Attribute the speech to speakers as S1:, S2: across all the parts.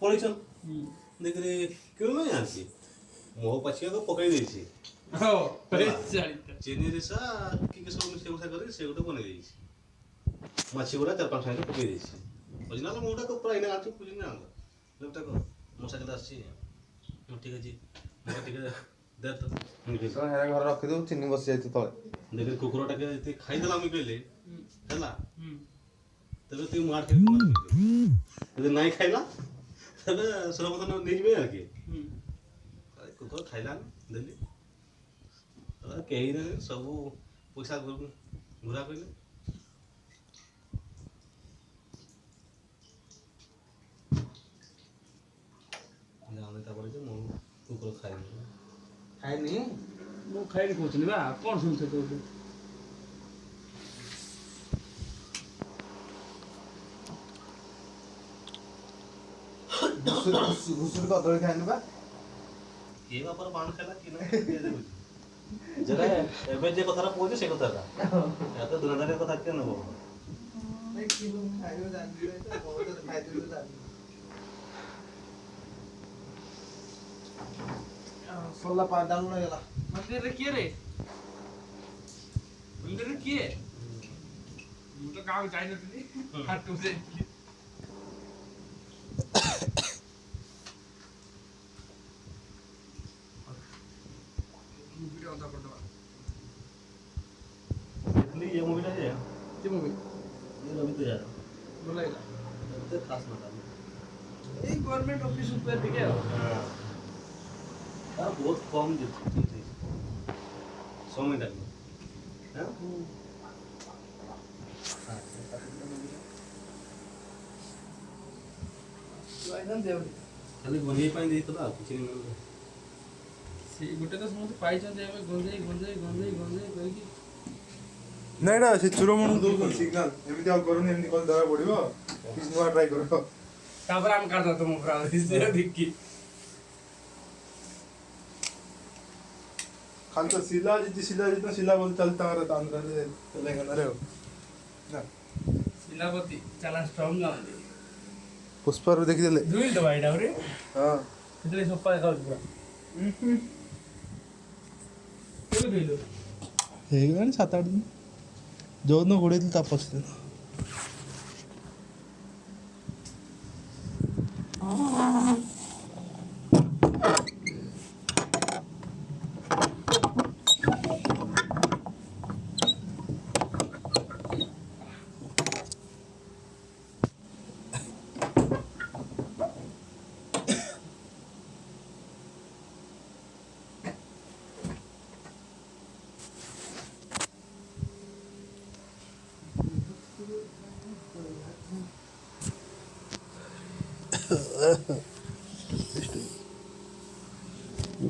S1: पड़ी चल देख रे क्यों नहीं आसी मो पछिया को पकई देछि
S2: हो चालीता
S1: चीनी रे सा की के सब मिसे उठा करे से गोटे बने देछि माछी गुड़ा 4-5 टाइम पकई देछि ओरिजिनल मोटा को पूरा इना आछु कुछ ना लेफ्ट को मसा के आसी ठीक अछि ठीक है दे तो
S3: तो हेरा घर रखि दो चिनी बस जाई तळे
S1: देख कुकुरटा के जति खाई देला हम कहले हैला तबे तू मार के यदि नहीं खाइला तबे सर्वप्रथम नहीं जबे आ के कुकुर खाइला देली अरे कहीं ना सब पैसा घुरा कइले जाने ता पड़े मो कुकुर खाइनी
S2: मु खाइ खोजनी बा कोन सुनछ तो
S3: घुसुर कदली खाइनी बा
S1: ये बापर बाण खाइला कि ना जरा एबे जे कथारा पहुंचे से कथारा या तो दुनियादारी कथा के नबो
S3: नहीं किलो खाइयो जान दिले तो बहुत खाइ दिले जान सोला पा डाउन लागला
S2: मंदिर रे के रे मंदिर रे के मु तो गांव जाई नथली हाटू से वीडियो ऑन कर दो
S1: इसलिए ये मूवी ना है
S2: के मूवी
S1: ये रवि तो यार
S2: बोलाइला
S1: तो खास ना
S2: ए गवर्नमेंट ऑफिस ऊपर भी क्या
S1: हां बहुत कम देती थी समय तक हां
S2: तो आइदन देव
S1: खाली गंजे पाई देई तो कुछ नहीं मिल
S2: से गुटे तो समझ पाई छन देवे गंजे कहि कि
S3: ନାଇଁଟା ସେ ଚୁରମଣୁ ଦଉଛନ୍ତି ସିଗ୍ନାଲ ଏମିତି ଆଉ କରୁନି ଏମିତି କଲେ ଧରା ପଡ଼ିବ କିଛି ନୂଆ ଟ୍ରାଏ କର
S2: तापर हम कर दो तुम पूरा इससे देख के
S3: ଖାଲି ତ ଶିଲା ଜିତି ଶିଲା ବୋଲି ଚାଲିଛି ତାଙ୍କର ଆନ୍ଧ୍ରରେ ତେଲେଙ୍ଗାନାରେ ଆଉ ନା
S2: शिलापति चला स्ट्रांग गाउँ
S3: ପୁଷ୍ପାରୁ ଦେଖିଦେଲେ
S2: दुई तो भाई डाउरे
S3: ହଁ
S2: इतने सोपा खाऊ पूरा केबे दुइलो
S3: ହେଇଗଲାଣି 7-8 ଦିନ ଯୋଉଦିନ ଘୋଡ଼େଇଥିଲି ତା ପଛଦିନ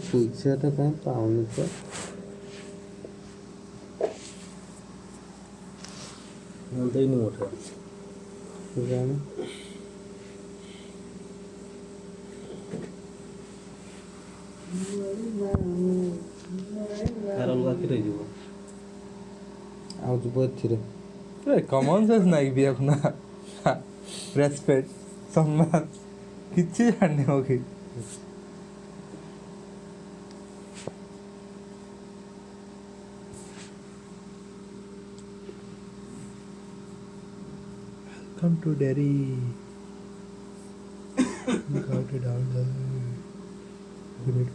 S4: ପଇସାଟା କାଇଁ ପାଉନି ତ
S1: ଦେଇନି ମୋଟା
S4: ଜାଣି
S1: ତାର ଅଲଗା କି ରହିଯିବ
S4: ଆଉ ଯିବ ଏଥିରେ
S3: କମନ୍ ସେନ୍ସ ନାଇଁ ବିହାକୁ ନା ରେସପେକ୍ଟ ସମ୍ମାନ କିଛି ଜାଣିନି ହଉ କି Come to Derry. Got it down there. Great.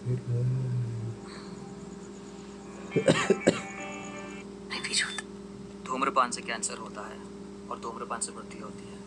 S5: धूम्रपान से कैंसर होता है और धूम्रपान से मृत्यु होती है।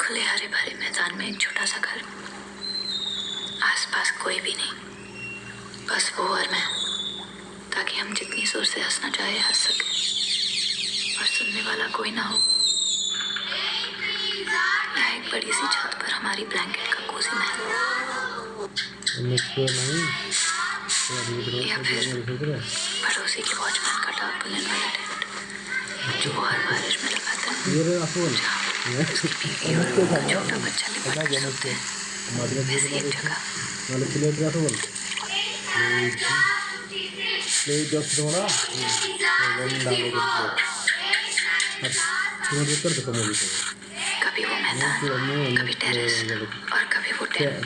S6: खुले हरे भरे मैदान में एक छोटा सा घर, आसपास कोई भी नहीं, बस वो और मैं, ताकि हम जितनी जोर से हंसना चाहे हंस सके और सुनने वाला कोई ना हो। यहाँ एक बड़ी सी छत पर हमारी ब्लैंकेट का कोसी महल।
S4: नहीं
S6: या फिर पड़ोसी के वॉचमैन का डाक बुलेट वाला टिकट जो वो हर बारिश में लगाता है, उसकी बीवी और उनका छोटा बच्चा लिपट कर सोते हैं, ऐसी एक जगह। कभी वो मैदान, कभी टेरेस और कभी वो टेंट,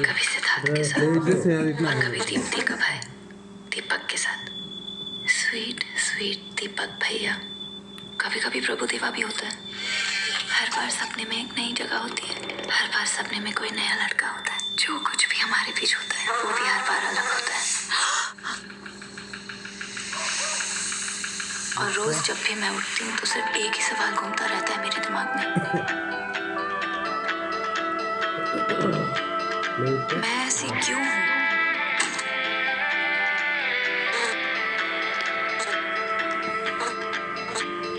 S6: कभी सिद्धार्थ के साथ और कभी दीप्ति का भाई दीपक के साथ। स्वीट स्वीट दीपक भैया। कभी कभी प्रभु देवा भी होता है। हर बार सपने में एक नई जगह होती है, हर बार सपने में कोई नया लड़का होता है। जो कुछ भी हमारे बीच होता है वो भी हर बार अलग होता है। और रोज जब भी मैं उठती हूँ तो सिर्फ एक ही सवाल घूमता रहता है मेरे दिमाग में, मैं ऐसी क्यों हूँ?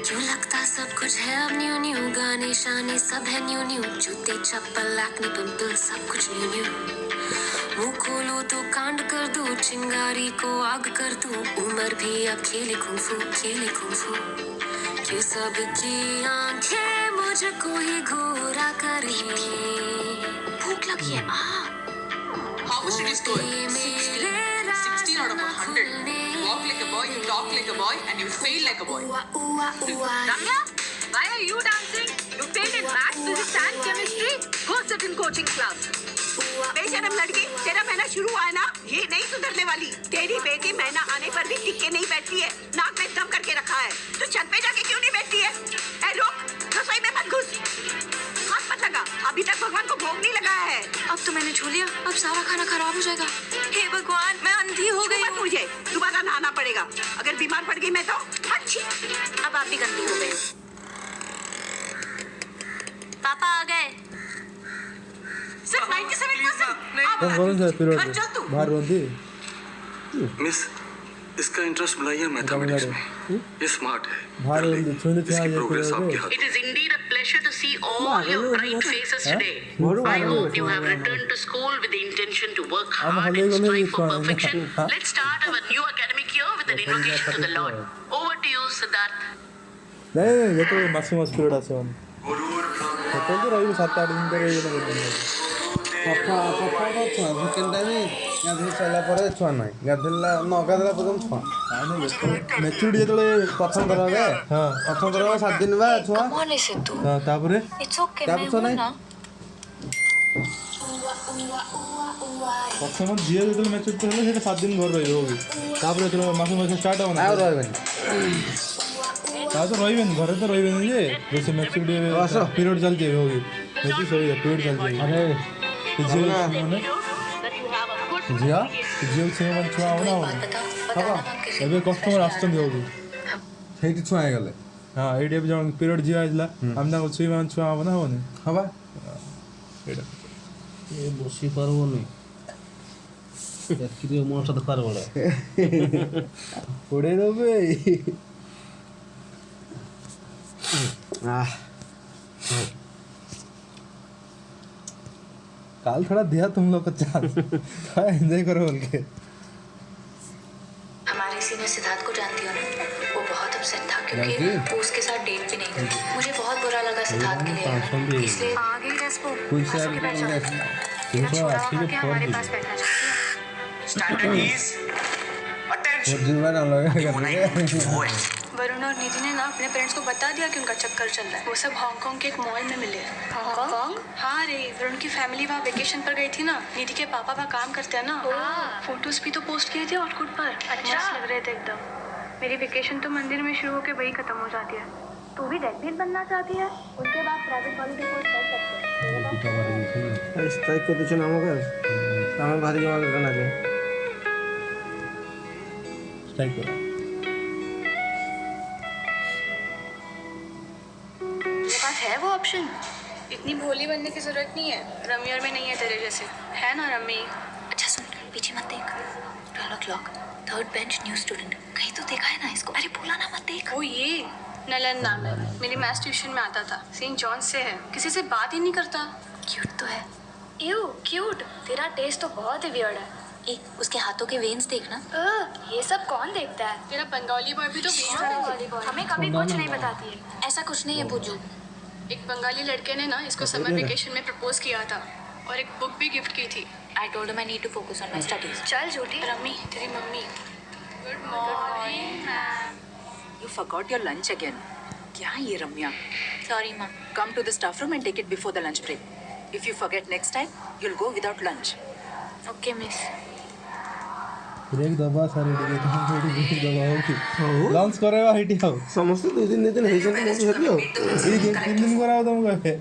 S6: क्यों लगता सब कुछ है अब न्यू न्यू, गाने शाने सब है न्यू न्यू, जूते चप्पल एक्ने पिंपल सब कुछ न्यू न्यू। मुंह खोलो तो कांड कर दो, चिंगारी को आग कर दो, उम्र भी अब खेले कुंफू खेले कुंफू। ये सब की आंखें मुझको ही घोरा करे। भूख लगी है।
S7: How much did you score? 16 out of 100. Walk like a boy, you talk like a boy, and you fail like a boy.
S8: Ramya, why are you dancing? You failed in math, physics and chemistry. Go sit in coaching class. बेशरम लड़की, तेरा महीना शुरू हुआ है ना, ये नहीं सुधरने वाली। तेरी बेटी महीना आने पर भी टिक के नहीं बैठती है, नाक में दम करके रखा है। तो छत पे जाके क्यों नहीं बैठती है? ए रुक, रसोई में मत घुस, हाथ मत लगा, अभी तक भगवान को भोग नहीं लगाया है।
S6: अब तो मैंने छू लिया, अब सारा खाना खराब हो जाएगा। हे भगवान, मैं अंधी हो गई हूँ।
S8: मुझे दोबारा नहाना पड़ेगा, अगर बीमार पड़ गई मैं तो अच्छी।
S6: अब आप भी गंदी हो गई। पापा आ गए।
S8: सिर्फ 97%।
S3: कौन सा पीरियड बाहर रोती
S9: मिस, इसका इंटरेस्ट बुलाइए मैथमेटिक्स में, ये स्मार्ट है,
S3: बाहर छूने
S9: इसकी प्रोग्रेस आपके हाथ।
S8: It is indeed a pleasure to see all your bright faces today. I hope you have returned to school with the intention to work hard and strive for perfection. Let's start our new academic year with an invocation to the Lord. Over to you, Siddharth.
S3: नहीं ये तो मासिक period আছে মানে কত রইব 7-8 দিন ধরে এই
S4: ପାପା ଛୁଆ ସେକେଣ୍ଡ ଟାଇମ୍ ଗାଧୋଇ ସାରିଲା ପରେ ଛୁଆ ନାହିଁ, ଗାଧୋଇଲା ନ ଗାଧୋଇଲା ପର୍ଯ୍ୟନ୍ତ ଛୁଆ
S3: ମ୍ୟାଚୁରିଟି ଯେତେବେଳେ
S4: ପ୍ରଥମ ଥର
S3: ହଁ
S4: ପ୍ରଥମ ଥର 7 ଦିନ ବା ଛୁଆ
S6: कौन है सिद्धू?
S3: ହଁ ତାପରେ
S6: It's okay,
S4: क्या
S6: मैं
S4: पूछा
S6: हूँ
S4: नहीं?
S6: ना।
S3: ପ୍ରଥମ ଝିଅ ଯେତେବେଳେ ମ୍ୟାଚୁରିଟି ହେଲେ ସେଇଟା 7 ଦିନ ଘରେ ରହିବ ହୋಗಿ ତାପରେ ଯେତେବେଳେ ମାସ ଷ୍ଟାର୍ଟ ହେବ ନା
S4: ଆଉ ରହିବେନି।
S3: ତା ତ ରହିବେନି ଘରେ ତ ରହିବେନି ଯେ ବେଶୀ ମ୍ୟାଚୁରିଟି ପିରିୟଡ଼ ଚାଲିଛି ଏବେ ହୋಗಿ ବେଶୀ ସରି ପିରିୟଡ଼ ଚାଲିଛି ଆରେ ଝିଅ ମାନେ ଝିଅ ଝିଅ ମାନେ ଛୁଆ ହବ ନା ହବନି ହବ ଏବେ କଷ୍ଟମର ଆସୁଛନ୍ତି ହୋಗಿ
S4: ସେଇଠି ଛୁଆ ହେଇଗଲେ
S3: ହଁ ଏଇଠି ଏବେ ଜଣ ପିରିୟଡ଼ ଝିଅ ଆସିଲା ଆମେ ତାଙ୍କ ଛୁଇ ମାନେ ଛୁଆ ହବ ନା ହବନି
S4: ହବା
S3: ଏଇଟା
S4: ଏ ବସି ପାରିବନି ଏତିକି ମଣିଷ ଦେଖାର ବଡ଼
S3: ପଡ଼େଇ ଦେବେ काल थोड़ा दिया तुम लोग को चांस थोड़ा एंजॉय करो बोल के।
S6: हमारे सीनियर सिद्धार्थ को जानती हो ना, वो बहुत अपसेट था क्योंकि वो उसके साथ डेट भी नहीं थी। मुझे बहुत बुरा लगा सिद्धार्थ के लिए, इसलिए आगे रेस्पो
S3: कोई से आगे कौन देखा छोड़ा ठीक है हमारे पास बैठना चाहिए।
S9: Standard is attention.
S4: जिम्मा ना लगे
S10: वरुण और निधि ने ना अपने पेरेंट्स को बता दिया कि उनका चक्कर चल रहा है। वो सब हांगकांग के एक मॉल में मिले। हांगकांग? हाँ रे, वरुण की फैमिली वहाँ वेकेशन पर गई थी ना, निधि के पापा वहाँ काम करते हैं ना। फोटोज भी तो पोस्ट किए थे हॉटस्पॉट पर, अच्छा लग रहे थे एकदम। मेरी वेकेशन तो मंदिर में शुरू होकर वही खत्म हो जाती है। तू भी डेडबीट बनना चाहती है? उसके बाद प्राइवेट हॉलिडे कोर्स कर सकते हैं।
S4: स्ट्राइक को तो नाम होगा हमें भारी जमा करना चाहिए
S3: स्ट्राइक करो
S10: है वो ऑप्शन। इतनी भोली बनने की जरूरत नहीं है, रमी और मैं नहीं है तेरे जैसे, है ना रमी?
S6: अच्छा सुन, पीछे मत देख। 12 o'clock, third bench new student. कहीं तो देखा है ना इसको? अरे बोला ना मत देख।
S10: ओ ये नलन नाम है, मेरी मैथ्स ट्यूशन में आता था, सेंट जॉन से है, किसी से बात ही नहीं करता।
S6: क्यूट तो है।
S10: You cute? तेरा टेस्ट तो बहुत ही वियर्ड है।
S6: एक उसके हाथों के वेन्स देखना।
S10: ये सब कौन देखता है? तेरा बंगाली बॉय भी तो हमें कभी कुछ नहीं बताती है।
S6: ऐसा कुछ नहीं है पूजू।
S10: एक बंगाली लड़के ने ना इसको समर वेकेशन में प्रपोज किया था और एक बुक भी गिफ्ट की थी।
S6: I told him I need to focus on my studies.
S10: चल झूठी। रम्मी तेरी mummy. Good morning ma'am.
S8: You forgot your lunch again. क्या है ये रम्या?
S6: Sorry माँ।
S8: Come to the staff room and take it before the lunch break. If you forget next time, you'll go without lunch.
S6: Okay miss.
S3: Break दबा सारे टिके तुम थोड़ी break दबा होगी लॉन्च करेवा हिटी आओ
S4: ସମସ୍ତେ ଦୁଇ ଦିନ ହେଇଛନ୍ତି ମୁଁ ହେବି ଆଉ
S3: ये 3 दिन कराओ तुम कहे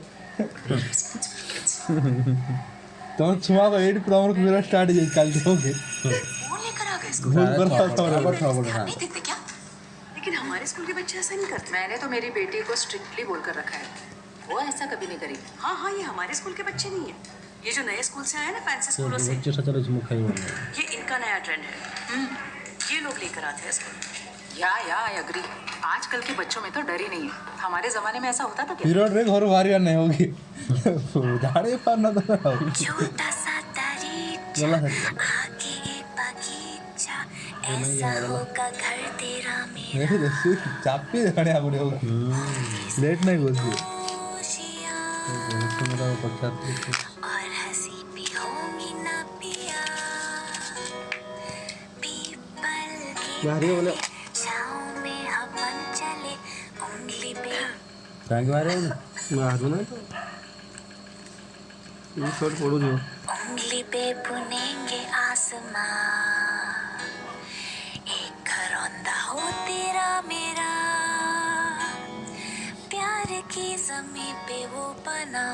S3: तुम छुआ को 8 प्रॉब्लम मेरा स्टार्ट जाई काल दोगे
S8: फोन लेकर आ गए इसको।
S4: नहीं
S8: देखते क्या? लेकिन हमारे स्कूल के बच्चे ऐसा नहीं करते। मैंने तो मेरी बेटी को स्ट्रिक्टली बोलकर रखा है, वो ऐसा कभी नहीं करेगी। हाँ हाँ, ये हमारे स्कूल के बच्चे नहीं है, ये जो नए स्कूल से आए ना, फैंसी स्कूलों से, ये इनका नया ट्रेंड है। ये लोग लेकर आते हैं स्कूल। या आई एग्री। आजकल के बच्चों में तो डर ही नहीं है। हमारे जमाने में ऐसा होता था क्या?
S3: पीरियड ब्रेक और बारी नहीं होगी झाड़े पर ना तो
S6: छोटा सा दरीचा आगे एक बगीचा ऐसा होगा घर तेरा मेरा।
S3: नहीं दसू चापी झाड़े आगुड़े होगा लेट नहीं बोलती
S6: और हंसी भी होगी ना पिया पीपल की छाँव में हम चले उंगली पे
S3: काहे मारे
S4: ମାରୁ ନାହିଁ ତ ଏଇ ସର୍ଟ ପଡ଼ୁଛୁ
S6: उंगली पे बुनेंगे आसमां एक घरौंदा हो तेरा मेरा प्यार की ज़मीं पे वो बना।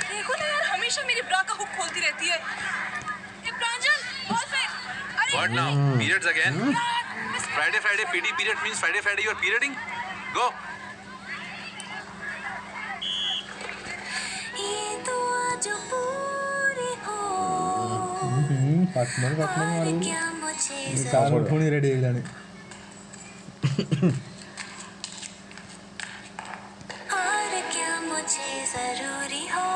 S7: देखो ना यार, हमेशा मेरी ब्रा का हुक खोलती रहती है। ये प्रांजल, बॉल फेंक। अरे
S11: What now? Periods again? Friday, PD period means Friday, you are perioding? Go.
S6: ये दुआ जो पूरी हो
S3: पार्टनर
S6: और क्या मुझे
S3: चार पुणी रेडी ହେଇଗଲାଣି
S6: और क्या मुझे जरूरी हो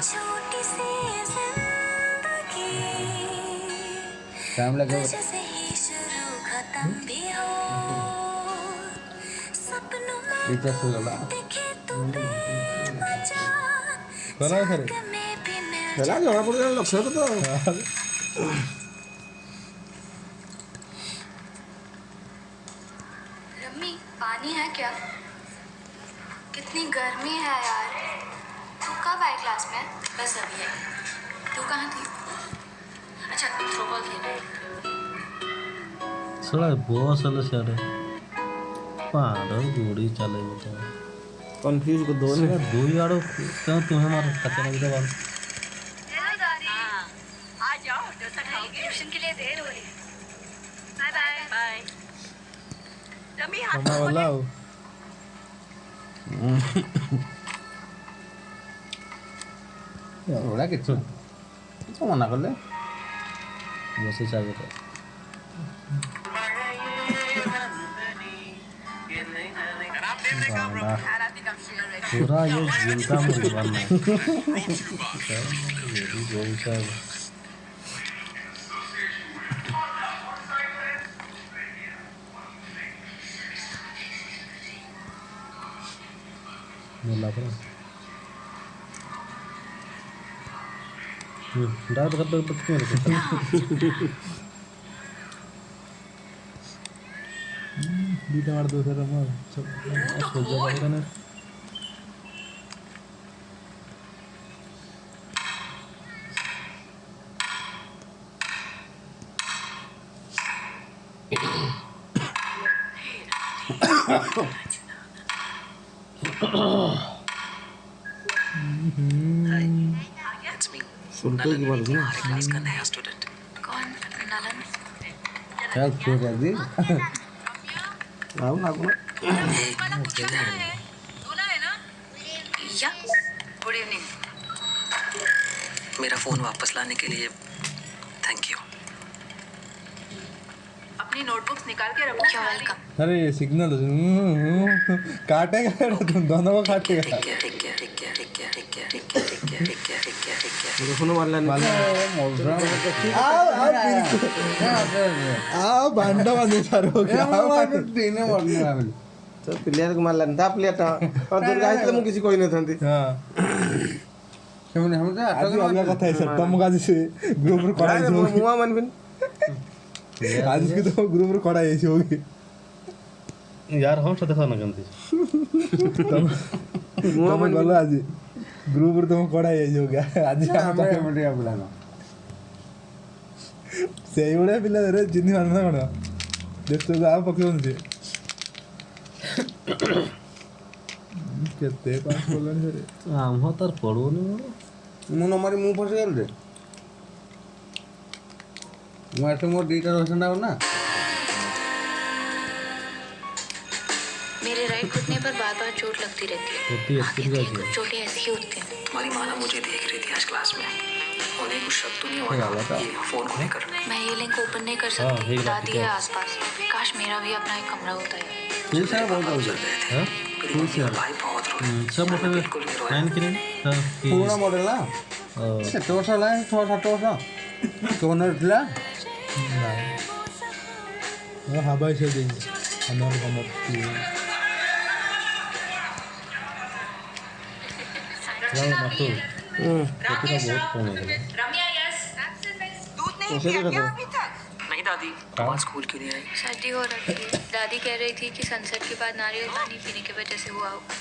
S6: छोटी सी जिंदगी
S3: टाइम लगेगा
S6: तुझसे ही शुरू खत्म भी हो सपनों में
S3: टीचर से लगा
S6: देखे तू बेमजा
S3: करा सर
S6: में भी मिल
S4: ହେଲା ଜଣା ପଡ଼ିଗଲା ଲକ୍ଷ୍ୟ ତ
S10: रम्मी पानी है क्या? कितनी गर्मी है यार। तू कब आई क्लास में? बस अभी है। तू कहाँ थी? अच्छा थ्रोबॉल खेल।
S12: साला बॉस वाला सारे पार गोड़ी चले तो
S4: कंफ्यूज को दो
S12: साला दो यारो क्यों तुम्हें मार खतरा नहीं दबा
S10: हेलो दादी। आ जाओ, डोसा खाओगे? ट्यूशन के लिए देर हो रही है। Bye bye. बाय। रम्मी हाथ
S3: मामा वाला हो
S4: ওরা কিছু মনা করলে
S12: बसे चाहिए तो पूरा ये जिनका मुझे बनना है गोल साहब बोला पर डाल कर दो क्यों बीटा मार दो सर मार सब हो जाएगा ना
S4: सुनते की बात ना
S8: क्लास का नया स्टूडेंट।
S6: कौन नलन?
S4: क्या छोड़ दी आओ ना को
S8: या गुड इवनिंग। मेरा फोन वापस लाने के लिए थैंक यू। अपनी अपनी नोटबुक्स निकाल के रखो।
S10: You're welcome.
S3: अरे सिग्नल काटेगा तुम दोनों को काटेगा भांडा बांधे सारो
S4: तो प्लेयर को मारला था प्लेयर और दुर्गा आइले मु किसी कोई न थंती
S3: हां
S4: केमने हम तो
S3: आज अलग कथा है सर तुम गाजी से ग्रुप रे कड़ा है
S4: मुआ मन बिन
S3: आज के तो ग्रुप रे कड़ा है होगी
S12: यार हम साथ देखा ना गंती
S3: तुम गलो आज ग्रुप रे तुम कड़ा है हो गया आज हम
S4: बढ़िया बुलाना
S3: सेई उड़े पिला रे जिन्नी मारना कोन देख तो आ पक्के होने केते पास बोलनी रे
S12: हम हो तार पड़ो ने
S4: मु न मारी मु फस गेल रे मु आटे मोर डीटा रोशन डाउ ना
S10: मेरे राइट घुटने पर बार-बार चोट लगती रहती है।
S12: होती है
S10: कुछ चोटें ऐसी ही होती हैं।
S5: तुम्हारी माँ ना मुझे देख रही थी आज क्लास में। उन्हें कुछ शक तो नहीं हुआ ये फोन को लेकर?
S10: मैं ये लिंक ओपन नहीं कर सकती। दादी है आसपास। काश मेरा भी अपना एक कमरा होता है।
S4: ये सारा बहुत
S5: चल रहे थे। फिर मम्मी और भाई बहुत रोए।
S12: सब मोटे लाइन की नहीं
S4: पूरा मॉडल ना सेट वर्ष लाइन 6-7 वर्ष कोन इतला
S3: वो हवा से दे हमारे कमर
S12: मातो कितना बहुत कम है
S8: रम्या यस दूध नहीं पिया क्या अभी तक?
S5: नहीं दादी तुम आज स्कूल क्यों नहीं आई?
S10: सर्दी हो रही थी। दादी कह रही थी कि सनसेट के बाद नारियल पानी पीने की वजह से हुआ होगा।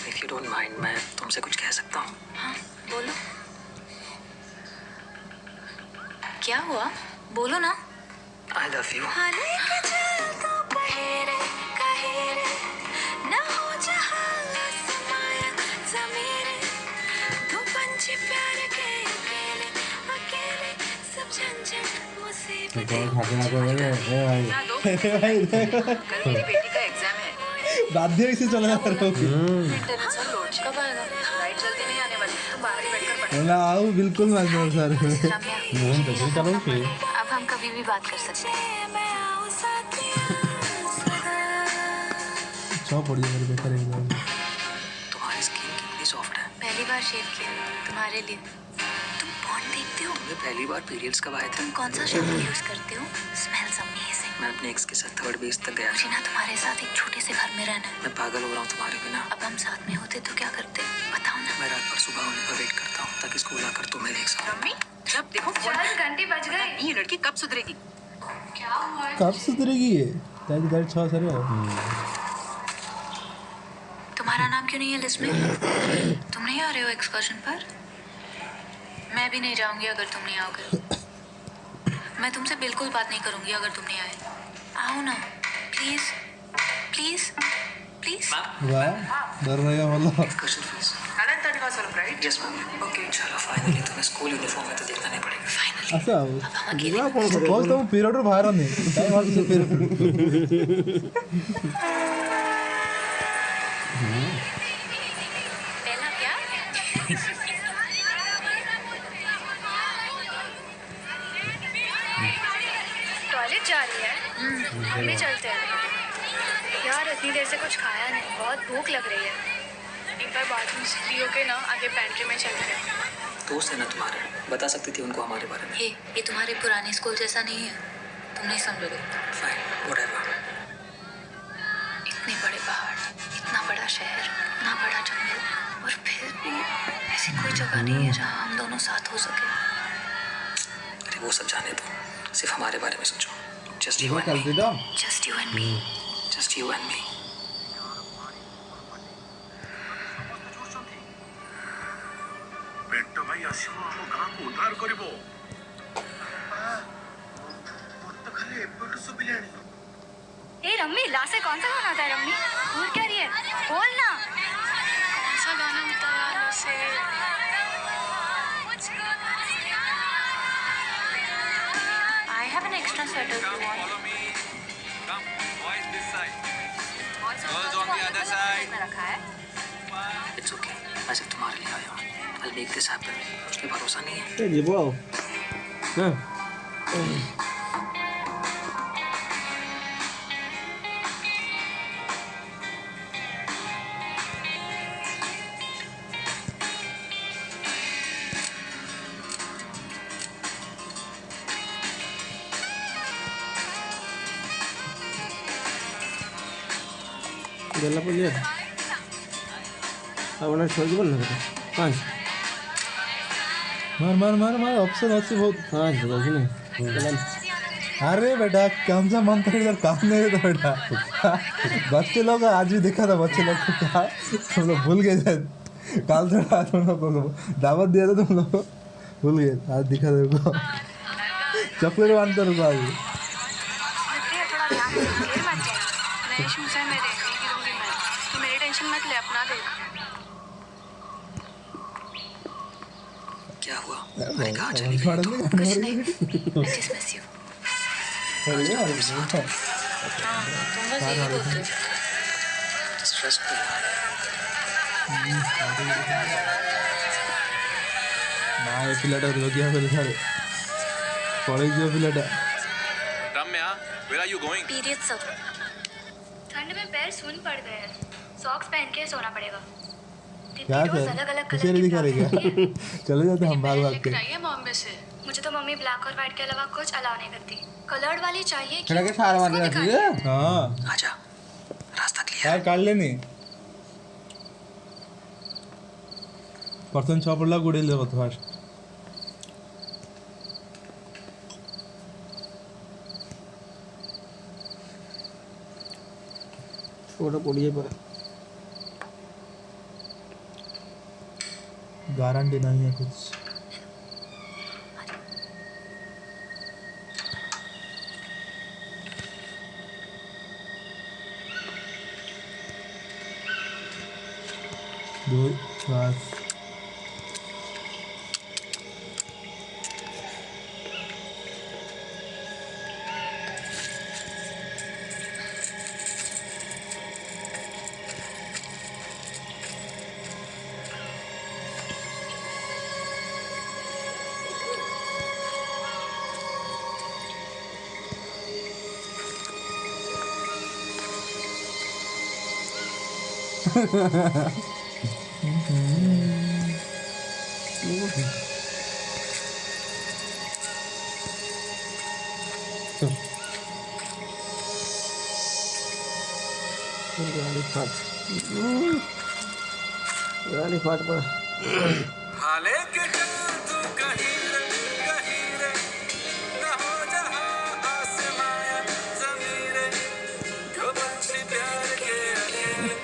S5: If you don't mind, मैं तुमसे कुछ कह सकता हूँ?
S10: हाँ बोलो। क्या हुआ बोलो ना।
S5: I love you.
S4: तो खाना को ए भाई
S8: कल मेरी बेटी का एग्जाम है।
S3: बाध्य से चला रहा हूँ
S10: इंटरनेशनल लोड कब आएगा?
S8: लाइट जल्दी नहीं आने वाली, तुम बाहर ही बैठकर पढ़ो।
S3: ना आओ बिल्कुल मत बोल सर
S12: मोहन तो फिर करो फिर
S10: अब हम कभी भी बात कर सकते हैं।
S3: चौ पड़ी मेरे बेकार एकदम
S5: तुम्हारी स्किन कितनी सॉफ्ट है।
S10: पहली बार शेव किया तुम्हारे लिए। तुम पॉर्न देखते हो?
S5: तुम्हें पहली बार पीरियड्स कब आए थे?
S10: तुम कौन सा शैम्पू यूज करते हो? Smells amazing.
S5: मैं अपने एक्स के साथ 3rd बेस तक गया
S10: मुझे ना तुम्हारे साथ एक छोटे से घर में रहना है।
S5: मैं पागल हो रहा हूँ तुम्हारे बिना।
S10: अब हम साथ में होते तो क्या करते बताओ ना।
S5: मैं रात भर सुबह होने का वेट करता हूँ ताकि स्कूल आकर तुम्हें देख सकूं।
S8: मम्मी जब देखो 4 घंटे बज गए। ये लड़की कब सुधरेगी? क्या हुआ है?
S3: कब सुधरेगी ये ताकि दर 6 सर
S10: तुम्हारा नाम क्यों नहीं है लिस्ट में? तुम नहीं आ रहे हो एक्सकर्शन पर? मैं भी नहीं जाऊंगी अगर तुम नहीं आओगे। मैं तुमसे बिल्कुल बात नहीं करूंगी अगर तुम नहीं आए। आओ ना प्लीज प्लीज प्लीज।
S3: वाह डर रहेगा बोलो
S5: एक्सकर्शन फीस
S8: अनंत निवास राइट?
S5: Yes ma'am. ओके चलो फाइनली तुम्हें स्कूल यूनिफॉर्म में तो देखना नहीं पड़ेगा।
S10: फाइनली
S3: अच्छा
S10: अकेले
S3: कौन तुम पीरियड रे बाहर आने टाइम आ से पीरियड
S10: पहला क्या?
S13: टॉयलेट जा रही है? हम भी चलते हैं यार। इतनी देर से कुछ खाया नहीं, बहुत भूख लग रही है। एक बार बाथरूम से फ्री होके ना आगे पेंट्री में चलते हैं।
S5: दोस्त है ना तुम्हारे, बता सकती थी उनको हमारे बारे में।
S10: ये तुम्हारे पुराने स्कूल जैसा नहीं है। तुम नहीं समझोगे।
S5: Fine whatever.
S10: इतने बड़े पहाड़, इतना बड़ा शहर, इतना बड़ा जंगल, और फिर भी ऐसी कोई जगह नहीं है जहाँ हम दोनों साथ हो सके।
S5: अरे वो सब जाने दो, सिर्फ हमारे बारे में सोचो। Just you and me.
S10: Just you and me.
S5: Just you and me.
S14: पेट भाई आसिब हम गाँ को उद्धार करिवो। तो खाली एपट सुबिलानी।
S13: ए रम्मी लास्ट से कौन सा गाना आता है रम्मी? भूल क्या रही है? बोल ना। कौन सा गाना होता है यार वैसे?
S10: I have an extra sweater if you want.
S11: Follow me. Come, boys this side. Girls on the other side.
S10: रखा है।
S5: इट्स ओके, मैं सिर्फ तुम्हारे लिए आया हूँ। I'll make this happen। मुझ पे भरोसा नहीं है?
S4: ए जीबो हां गेला पहिले आपण शोज बोल ना पांच
S3: मार मार मार मार ऑप्शन अच्छे बहुत
S4: हाँ जरूरी नहीं
S3: अरे बेटा कम से मन तो इधर काम नहीं होता बेटा बच्चे लोग आज भी देखा था बच्चे लोग को क्या तुम लोग भूल गए थे कल थोड़ा तुम लोग को दावत दिया था तुम लोग को भूल गए आज दिखा तेरे को चॉकलेट बांधता रुको आज
S10: नए शूज है मेरे नहीं गिरूंगी मैं तो मेरी टेंशन मत ले अपना देख
S5: क्या हुआ
S10: कुछ नहीं just miss you तुम बस यही बोलते हो
S5: स्ट्रेस पे
S3: ना ये पिलाटा लोग क्या फिर सारे कॉलेज जो पिलाटा
S11: रम्या where are you going?
S13: Periods सब ठंड में पैर सून पड़ गए हैं सॉक्स पहन के सोना पड़ेगा
S3: क्या
S13: रोज
S3: है
S13: अलग-अलग
S3: किसी
S13: कलर
S3: ने
S13: के
S3: दिखा रही क्या चले जाते हम भाग भाग के
S10: कराइए मम्मी से
S13: मुझे तो मम्मी ब्लैक और व्हाइट के अलावा कुछ अलाउ नहीं करती कलर्ड वाली चाहिए
S4: खड़ा के सार मारने रखी है
S3: हाँ
S5: आजा रास्ता क्लियर
S3: यार काट लेनी पर्सन चॉपला गुड़ी ले बता फास्ट
S4: छोटा पड़िए पर
S3: गारंटी नहीं है कुछ दो बस
S4: गाड़ी फाट पर
S14: हाले के चल तू कहीं रे न हो जहां आसमां ज़मीन रे दो पंछी प्यार के अकेले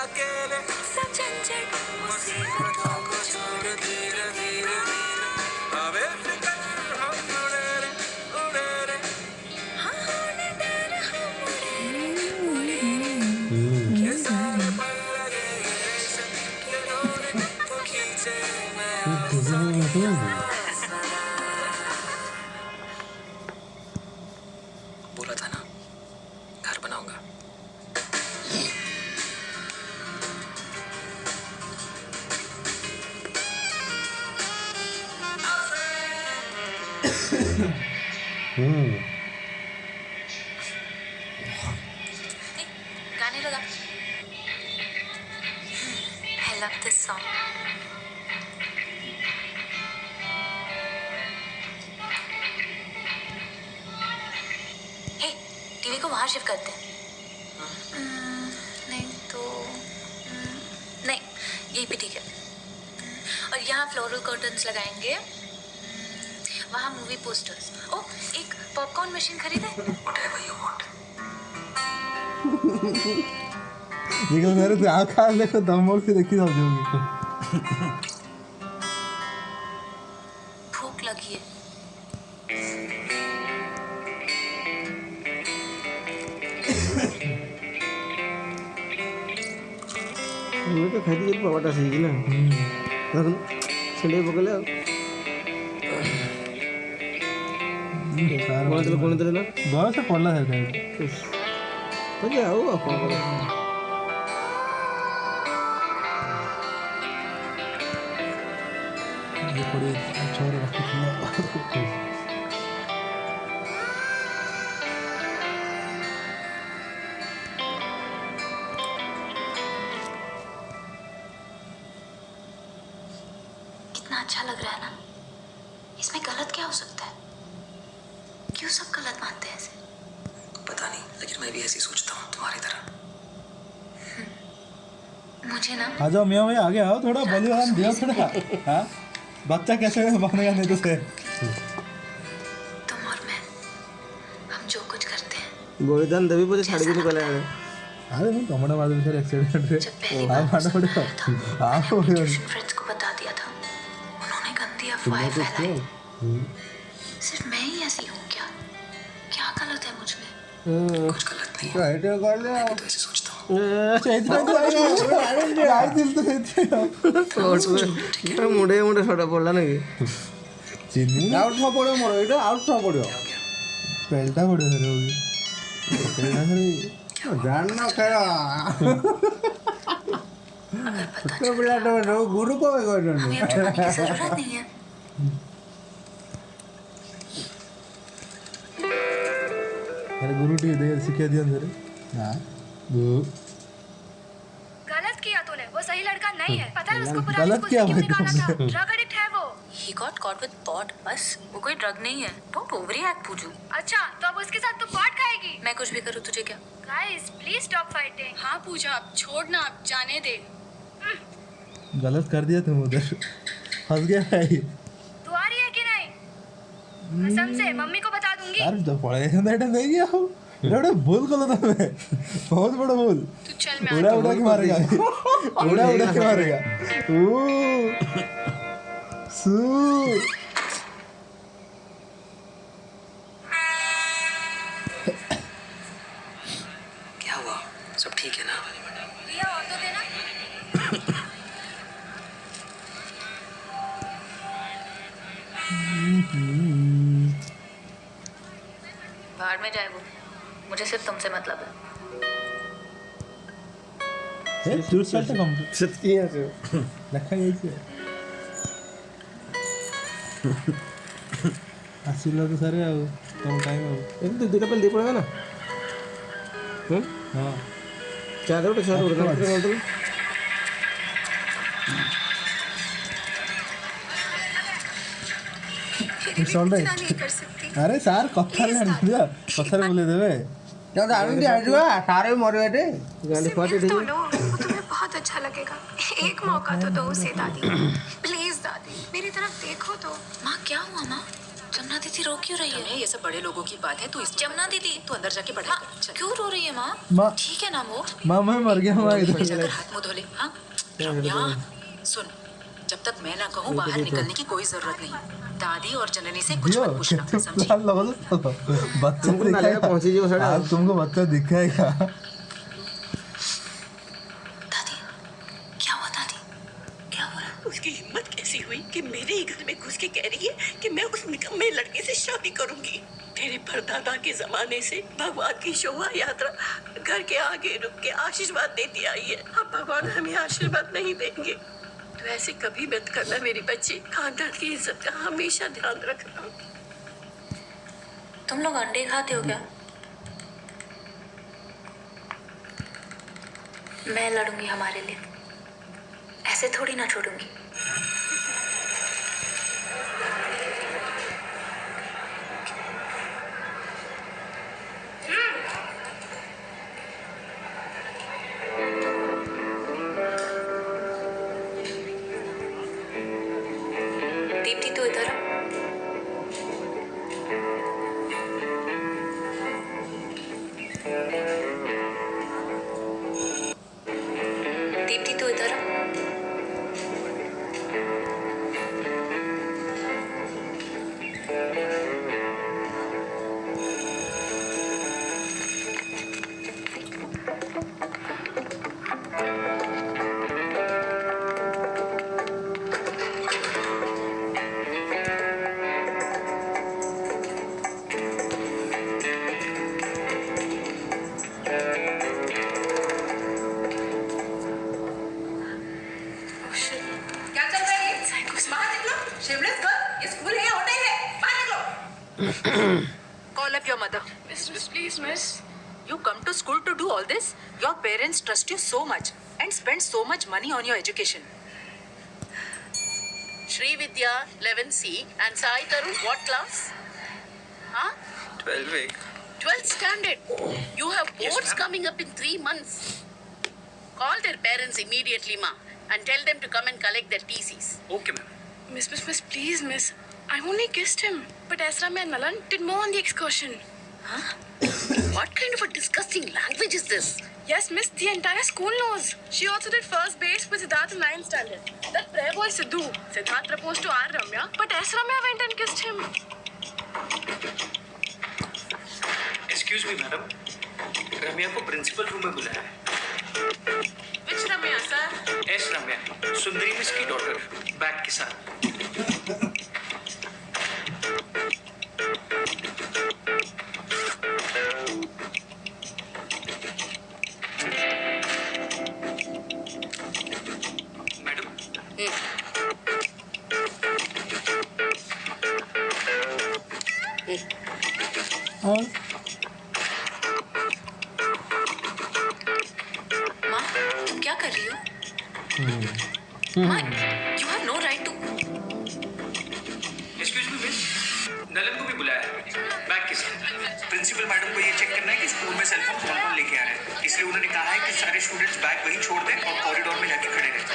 S14: अकेले
S10: सब झंझट
S14: मुसीबतों को छोड़ धीरे धीरे अबे फिक्र हम उड़े रे
S10: हाँ होने डर हम उड़े
S14: ये सारे पल लगे रेशम के डोरे को खींचे
S5: बोला था ना घर बनाऊंगा
S10: गाने लगा I love this song hey TV को बाहर शिफ्ट करते हैं नहीं तो नहीं यही भी ठीक है और यहाँ फ्लोरल कर्टन्स लगाएंगे वहाँ मूवी पोस्टर्स ओ एक पॉपकॉर्न मशीन खरीदे
S5: whatever you want
S3: निकल मेरे तो आँख खा ले तो दम मोड़ के देखी सब जाऊंगी
S10: भूख लगी है
S4: मैं तो खाती है बाबाटा सीख ना देखो छड़े पकड़े कौन तेरे ना
S3: बहुत से पढ़ना है
S4: तो क्या होगा कौन
S3: ये पड़ी अच्छा रखी थी
S6: अच्छा लग रहा है ना? इसमें गलत क्या हो सकता है? क्यों सब गलत मानते हैं ऐसे?
S5: पता नहीं, लेकिन मैं भी ऐसी सोचता हूँ तुम्हारी तरह।
S6: मुझे ना
S3: आ जाओ मियाँ भैया, आगे आओ, थोड़ा बलिदान दिया थोड़ा। हाँ, बच्चा कैसे बनेगा नहीं तो से।
S6: तुम और मैं, हम जो कुछ करते हैं
S4: बलिदान देवी बोझे छाड़ भी नहीं पड़ा है।
S3: अरे मैं कमरा बाद में सर एक्सीडेंट रे हां मानो पड़ो हां
S6: फ्रेंड्स को बता दिया था, उन्होंने गंदी अफवाहें फैलाई। सिर्फ मैं ही ऐसी हूँ क्या? क्या गलत है मुझ में?
S5: कुछ गलत नहीं
S4: तो हेड कर ले।
S5: मैं तो ऐसे सोचता हूँ।
S3: अच्छा इतना तो आई दिल तो
S4: तो मुंडे मुंडे छोटा पड़ला ना कि
S3: चिन्नी
S4: आउट था पड़ो मोर एटा आउट था पड़ो
S3: पेल्टा पड़ो सर होगी पेल्टा सर
S4: जान ना करा तो बिला तो गुरु को भी कोई नहीं
S6: जरूरत नहीं है।
S3: अरे गुरु टी दे सिखा दिया सर हां
S13: गलत किया तूने, वो सही लड़का नहीं है। पता है उसको पुरानी
S3: गलत
S13: स्कूल
S3: क्या
S13: से क्यों
S3: भाई
S13: निकाला था?
S3: तुमसे?
S13: ड्रग एडिक्ट है वो।
S6: He got caught with pot, बस वो कोई ड्रग नहीं है। Don't overreact पूजू।
S13: अच्छा तो अब उसके साथ तू पॉट खाएगी?
S6: मैं कुछ भी करूँ तुझे क्या?
S13: Guys please stop fighting.
S10: हाँ पूजा, अब छोड़ ना, अब जाने दे।
S3: गलत कर दिया तुम उधर फंस गया है ये।
S13: तू आ रही है कि नहीं? कसम से मम्मी को बता दूंगी।
S3: यार जब पढ़े थे नहीं गया हो बड़ा भूल कर लो मैं बहुत बड़ा भूल
S10: तू चल मैं
S3: उड़ा उड़ा के मारेगा उड़ा उड़ा के मारेगा ओ सू
S5: क्या हुआ? सब ठीक है ना?
S13: भैया और तो देना।
S6: बाहर में जाए वो, मुझे सिर्फ तुमसे मतलब है।
S3: ए दूर चलता कम
S4: सत्य है से
S3: देखा गई से आसी लोग सारे आओ कम टाइम आओ
S4: एक दो दिन पहले दे पड़ेगा ना
S3: हां
S4: क्या दो तो छोड़ दो
S3: इट्स ऑलराइट
S10: नहीं कर सकती।
S3: अरे सार कथार ले दिया कथार बोले देबे
S4: क्या दारू दी आजुआ सारे मर बैठे गाड़ी फाटे
S10: तो लो, वो तुम्हें बहुत अच्छा लगेगा। एक मौका तो दो उसे दादी, प्लीज दादी मेरी तरफ देखो तो।
S6: माँ क्या हुआ माँ? जमुना दीदी रो क्यों रही है?
S8: ये सब बड़े लोगों की बात है, तू इस
S6: जमुना दीदी
S8: तू अंदर जाके पढ़ा कर। चल।
S6: क्यों रो रही है माँ?
S3: माँ
S6: ठीक है ना वो?
S3: माँ मैं मर गया माँ
S8: कोई
S3: इधर
S8: जाकर हाथ मुंह धो ले। हाँ रम्या सुन, जब तक मैं ना कहूँ बाहर निकलने की कोई जरूरत नहीं। दादी और जननी से कुछ
S3: जियो
S8: मत पूछना,
S3: कितने
S8: समझी?
S3: प्लान लगा दो बच्चा
S4: तुमको ना लगा पहुंची जी वो सारा
S3: आज तुमको बच्चा दिखाएगा
S6: दादी क्या हुआ? दादी क्या हुआ?
S8: उसकी हिम्मत कैसी हुई कि मेरे ही घर में घुस के कह रही है कि मैं उस निकम्मे लड़के से शादी करूंगी। तेरे परदादा के जमाने से भगवान की शोभा यात्रा घर के आगे रुक के आशीर्वाद देती आई है। अब भगवान हमें आशीर्वाद नहीं देंगे तो ऐसे कभी मत करना मेरी बच्ची। खानदान की इज्जत का हमेशा ध्यान रखना।
S6: तुम लोग अंडे खाते हो क्या? मैं लड़ूंगी हमारे लिए, ऐसे थोड़ी ना छोड़ूंगी। दीप्ति तू इधर आ। दीप्ति तू इधर आ।
S8: क्या चल रहा है? बाहर निकलो। शिवलेस गर्ल, ये स्कूल है या होटल है? बाहर निकलो। Call up your mother.
S10: Miss please miss.
S8: You come to school to do all this? Your parents trust you so much and spend so much money on your education. Shri Vidya 11C and Sai Tarun what class? Huh?
S5: 12
S8: 12th standard. You have boards coming up in 3 months. Call their parents immediately, ma, and tell them to come and collect their TCs.
S5: Okay, ma'am.
S10: Miss, please, miss. I only kissed him. But Esra and Nalan did more on the excursion.
S8: Huh? What kind of a disgusting language is this?
S10: Yes, miss, the entire school knows. She also did first base with Siddharth in 9th standard. That prayer boy Sidhu. Siddharth proposed to our Ramya, but S. Ramya went and kissed him.
S5: Excuse me, madam. रम्या को principal room में बुलाया है।
S8: Which Ramya, sir?
S5: S Ramya, Sundari miss की daughter, bag के साथ। Madam.
S3: और
S8: माँ, तुम क्या कर रही हो? माँ, you have no right to.
S5: Excuse me, miss. Nalan को भी बुलाया है, बैग के साथ। प्रिंसिपल मैडम को ये चेक करना है कि स्कूल में सेलफोन कौन लेके आ रहे हैं। इसलिए उन्होंने कहा है कि सारे स्टूडेंट्स बैग वहीं छोड़ दें और कॉरिडोर में जाके खड़े रहें।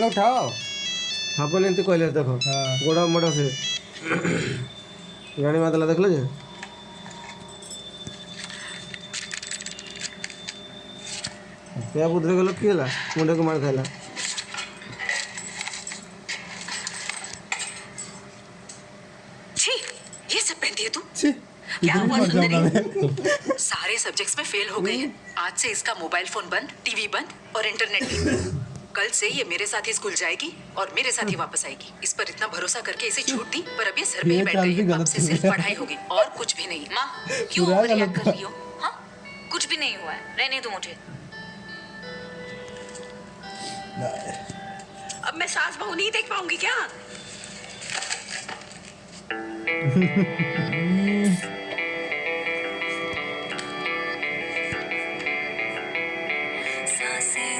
S4: उठाओ हाँ बोले एमती कहले देख गोड़ मोड़ से गाड़ी मारदेला देखल जे क्या बुद्रे गल कि मुंडे को मार खाला
S8: छी, ये सब पहनती है तू? क्या हुआ सुंदरी? सारे सब्जेक्ट्स में फेल हो गई है। आज से इसका मोबाइल फोन बंद, टीवी बंद और इंटरनेट भी। कल से ये मेरे साथ ही स्कूल जाएगी और मेरे साथ ही वापस आएगी। इस पर इतना भरोसा करके इसे छूट दी, पर अब ये सर पे ही बैठ गई है। अब से सिर्फ पढ़ाई होगी और कुछ भी नहीं। माँ, क्यों ओवररिएक्ट कर रही हो? हाँ, कुछ भी नहीं हुआ है, रहने दो मुझे। अब मैं सास बहू नहीं देख पाऊंगी क्या?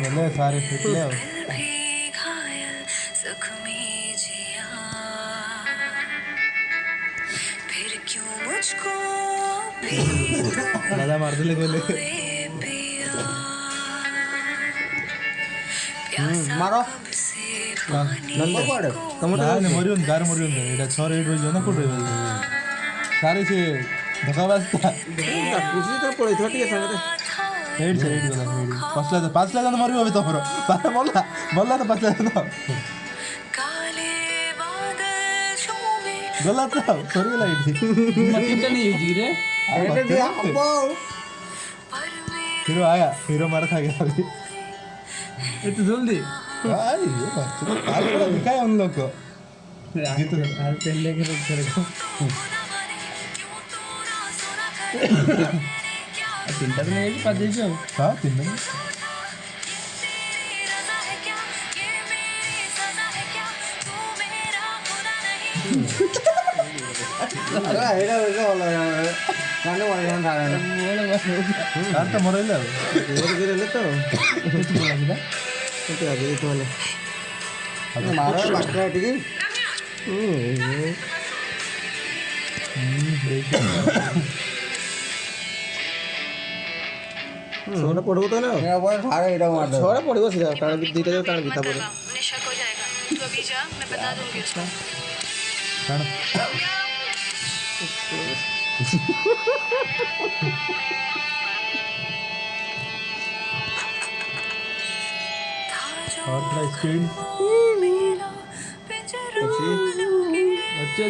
S3: बोले सारे फिट ले आओ दादा मार दिले बोले
S4: मारो नंबर पड़े
S3: ನಾನು ಮರಿಯೊಂದು ಗಾರು ಮರಿಯೊಂದು এটা 6 8 রইল না কোট রইল সারে সে ধকা বাস্তা
S4: খুশি তো পড়ে থটি সামনে
S3: 8 से 8 গলা 5 লাখ না মরিও হবে তোমরা পারে বললা বললা তো 5 লাখ দাও গলা তো সরি গলা এটি
S2: মতিটা नहीं है जी रे
S4: अरे दिया अब्बो
S3: हीरो आया हीरो मार खा गया अभी
S2: इतनी जल्दी
S3: अरे ये बात तो पागल है क्या है उन लोग को जीत रहे
S2: हाल पहले के लोग चले गए चिंता तो नहीं है पास दीजिए
S3: हाँ चिंता नहीं
S4: अरे हेडा वेडा वाला कांडे वाला जान रहा है
S3: कार तो मर गया
S4: गिर गिर ले तो
S3: कुछ बोला किधर
S4: तो आगे तो वाले मारो बास्ता ठीक है सोना पड़ो तो ना मेरा वो सारे हेडा मार दो छोरा पड़ो सीधा कान भी दीटा जो कान भी था बोले
S10: उन्हें शक हो जाएगा तू अभी जा मैं बता दूंगी उसको
S3: और थोड़ा स्पीड
S2: अच्छे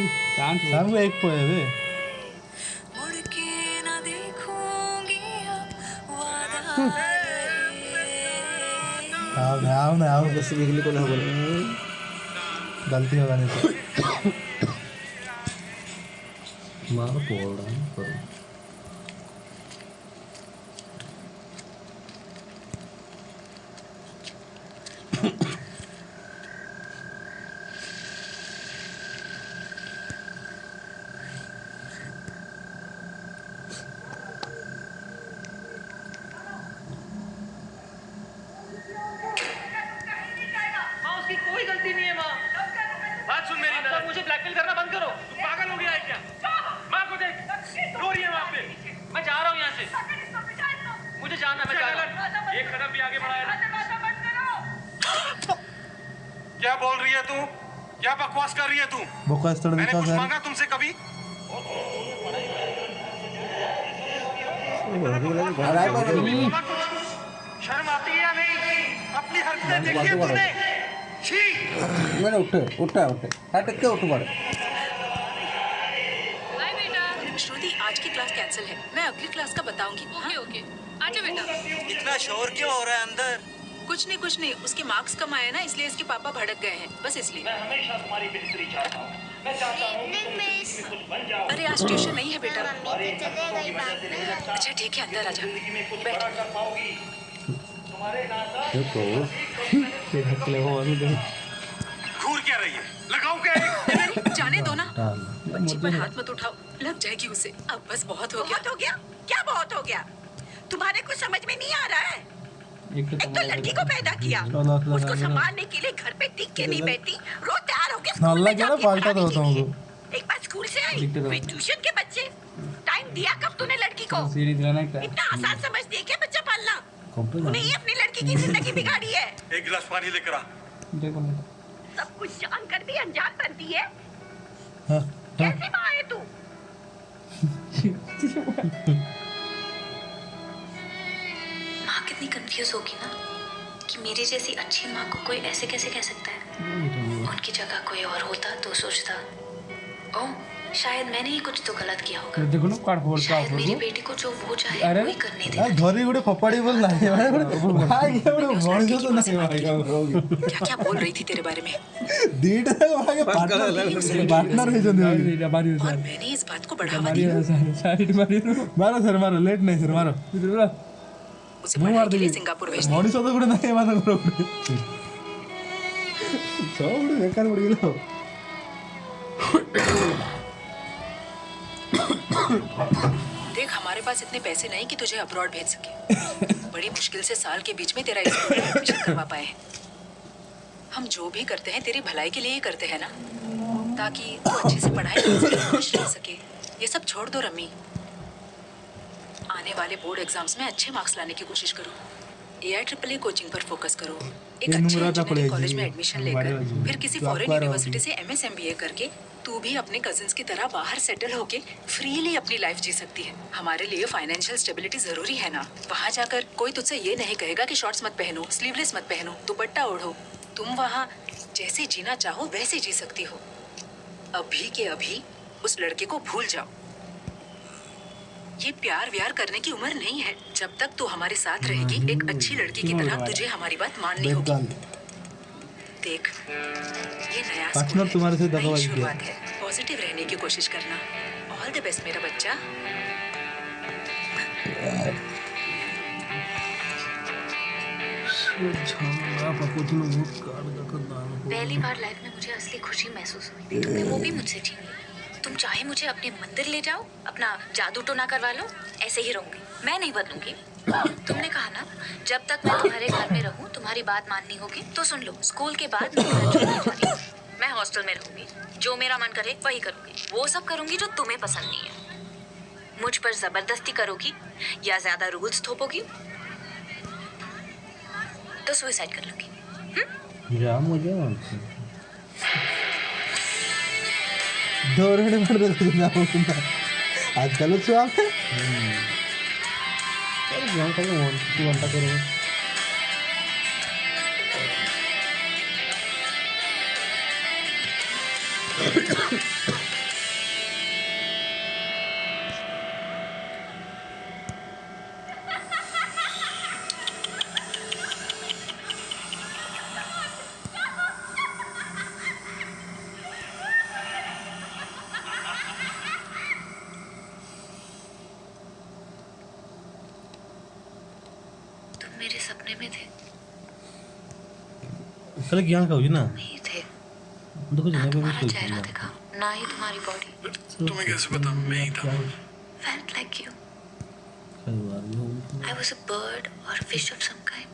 S3: शाम को एक पोए वे आओ ना आओ
S4: बस बिजली को ना बोले
S3: गलती होगा नहीं
S12: मार बोल रहा हूँ पर
S5: मुझे जानना मैं जा रहा हूं। एक कदम भी आगे बढ़ाया ना। क्या बोल रही है तू? क्या बकवास कर रही है तू?
S3: बकवास थोड़ा
S5: मैंने
S3: दिखा
S5: कुछ
S3: सर
S5: मांगा तुमसे कभी? शर्म आती है या नहीं? अपनी हरकतें देखी है तूने? छी!
S4: मैंने उठा हट के उठ पड़े।
S7: श्रुति आज की क्लास कैंसिल है, मैं अगली क्लास का बताऊंगी। ओके ओके, आजा बेटा।
S5: इतना शोर क्यों हो रहा है अंदर?
S7: कुछ नहीं, उसके मार्क्स कम आए ना, इसलिए इसके पापा भड़क गए हैं, बस इसलिए।
S5: मैं हमेशा तुम्हारी बेहतरी चाहता हूँ। मैं चाहता हूँ कि तुम जिंदगी में कुछ बन जाओ।
S7: अरे आज ट्यूशन नहीं है बेटा। अच्छा ठीक है, अंदर आजा, बैठ।
S5: घूर क्या रही है? लगाओ क्या एक?
S7: जाने दो ना, बच्ची पर हाथ मत उठाओ, लग जाएगी उसे। अब बस बहुत हो गया।
S8: बहुत हो गया? क्या बहुत हो गया? तुम्हारे कुछ समझ में नहीं आ रहा है? एक तो लड़की को पैदा किया, उसको संभालने के लिए घर पे टिक के नहीं बैठी, रोज तैयार होके स्कूल में जाके पढ़ाने के लिए। एक बार स्कूल से आई, फिर ट्यूशन के बच्चे। टाइम दिया कब तूने लड़की को? इतना आसान समझती है क्या बच्चा पालना? तूने ही अपनी लड़की की जिंदगी बिगाड़ी है।
S5: एक गिलास पानी लेकर आ।
S8: सब कुछ जान कर भी अनजान बनती है। कैसी माँ है तू?
S6: माँ कितनी कंफ्यूज होगी ना कि मेरी जैसी अच्छी माँ को कोई ऐसे कैसे कह सकता है। उनकी जगह कोई और होता तो सोचता, ओह शायद मैंने ही कुछ तो गलत किया होगा।
S2: देखो ना कार्ड फोड़
S6: शायद मेरी बेटी को जो वो चाहे वही करने दे।
S3: धरी गुड़े फपाड़ी बोल नहीं भाई भाई गणित तो नहीं भाई
S7: क्या बोल रही थी तेरे बारे में?
S3: दीट भाई पार्टनर है जो
S7: और मैंने इस बात को बढ़ावा दिया।
S2: साइड
S3: मारो सर मारो लेट नहीं सर मारो
S7: उसे पढ़ाने के लिए सिंगापुर भेज दिया।
S3: मनीष तो गुड़े नहीं मानो करो सब गुड़े बेकार पड़ गया।
S7: देख हमारे पास इतने पैसे नहीं कि तुझे अब्रॉड भेज सके। बड़ी मुश्किल से साल के बीच में तेरा स्कूल में एडमिशन करवा पाए हैं। हम जो भी करते हैं तेरी भलाई के लिए ही करते हैं ना, ताकि तू अच्छे से पढ़ाई कर सके, खुश रह सके। ये सब छोड़ दो रम्मी, आने वाले बोर्ड एग्जाम्स में अच्छे मार्क्स लाने की कोशिश करो। AIEEE कोचिंग पर फोकस करो। एक अच्छे इंजीनियरिंग कॉलेज में एडमिशन लेकर फिर किसी फॉरेन यूनिवर्सिटी से MS MBA करके तू भी अपने कजिन्स की तरह बाहर सेटल होके फ्रीली अपनी लाइफ जी सकती है। हमारे लिए फाइनेंशियल स्टेबिलिटी जरूरी है ना। वहाँ जाकर कोई तुझसे ये नहीं कहेगा कि शॉर्ट्स मत पहनो, स्लीवलेस मत पहनो, दुपट्टा ओढ़ो। तुम वहाँ जैसे जीना चाहो वैसे जी सकती हो। अभी के अभी उस लड़के को भूल जाओ। ये प्यार व्यार करने की उम्र नहीं है। जब तक तू हमारे साथ रहेगी एक अच्छी लड़की की तरह तुझे हमारी बात माननी होगी। देख ये नया
S3: पार्टनर तुम्हारे से
S7: नई शुरुआत है, पॉजिटिव रहने की कोशिश करना। ऑल द बेस्ट मेरा बच्चा।
S6: पहली बार लाइफ में मुझे असली खुशी महसूस हुई। तुमने वो भी मुझसे छीन ली। तुम चाहे मुझे अपने मंदिर ले जाओ, अपना जादू टोना करवा लो, ऐसे ही रहूंगी, मैं नहीं बदलूंगी। तुमने कहा ना जब तक मैं तुम्हारे घर में रहूं तुम्हारी बात माननी होगी, तो सुन लो, स्कूल के बाद मैं घर छोड़ने जा रही हूं। मैं हॉस्टल में रहूंगी, जो मेरा मन करे वही करूंगी। वो सब करूंगी जो तुम्हें पसंद नहीं है। मुझ पर जबरदस्ती करोगी या ज्यादा रूल्स थोपोगी तो सुसाइड कर लूंगी।
S12: जा मुझे
S3: धोरणे मार आजकल छुआ
S12: घंटा करो
S6: मेरे सपने में थे।
S12: कल ज्ञान का हो ना
S6: नहीं थे।
S12: देखो
S6: ना तुम्हारा चेहरा देखा, ना ही तुम्हारी बॉडी।
S9: तुम्हें कैसे पता मैं ही था?
S6: Felt like you. I was a bird or a fish of some kind.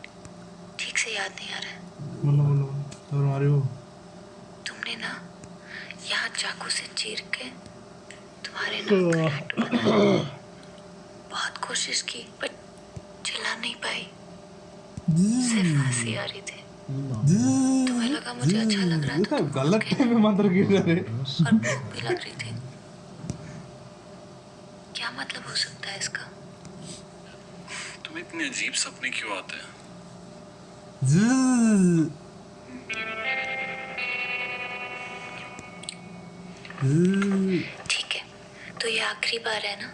S6: ठीक से याद नहीं आ रहा है।
S3: बोलो मारी हो।
S6: तुमने ना यहाँ चाकू से चीर के तुम्हारे नाक का टैटू बनाया। बहुत कोशिश की पर चिल्ला नहीं पाई, सिर्फ हंसी आ रही थी। तुम्हें लगा मुझे अच्छा लग रहा था,
S3: गलत टाइम में मंत्र गिर रहे
S6: और भूख भी लग रही थी। क्या मतलब हो सकता है इसका?
S9: तुम्हें इतने अजीब सपने क्यों आते हैं?
S6: ठीक है, तो ये आखिरी बार है ना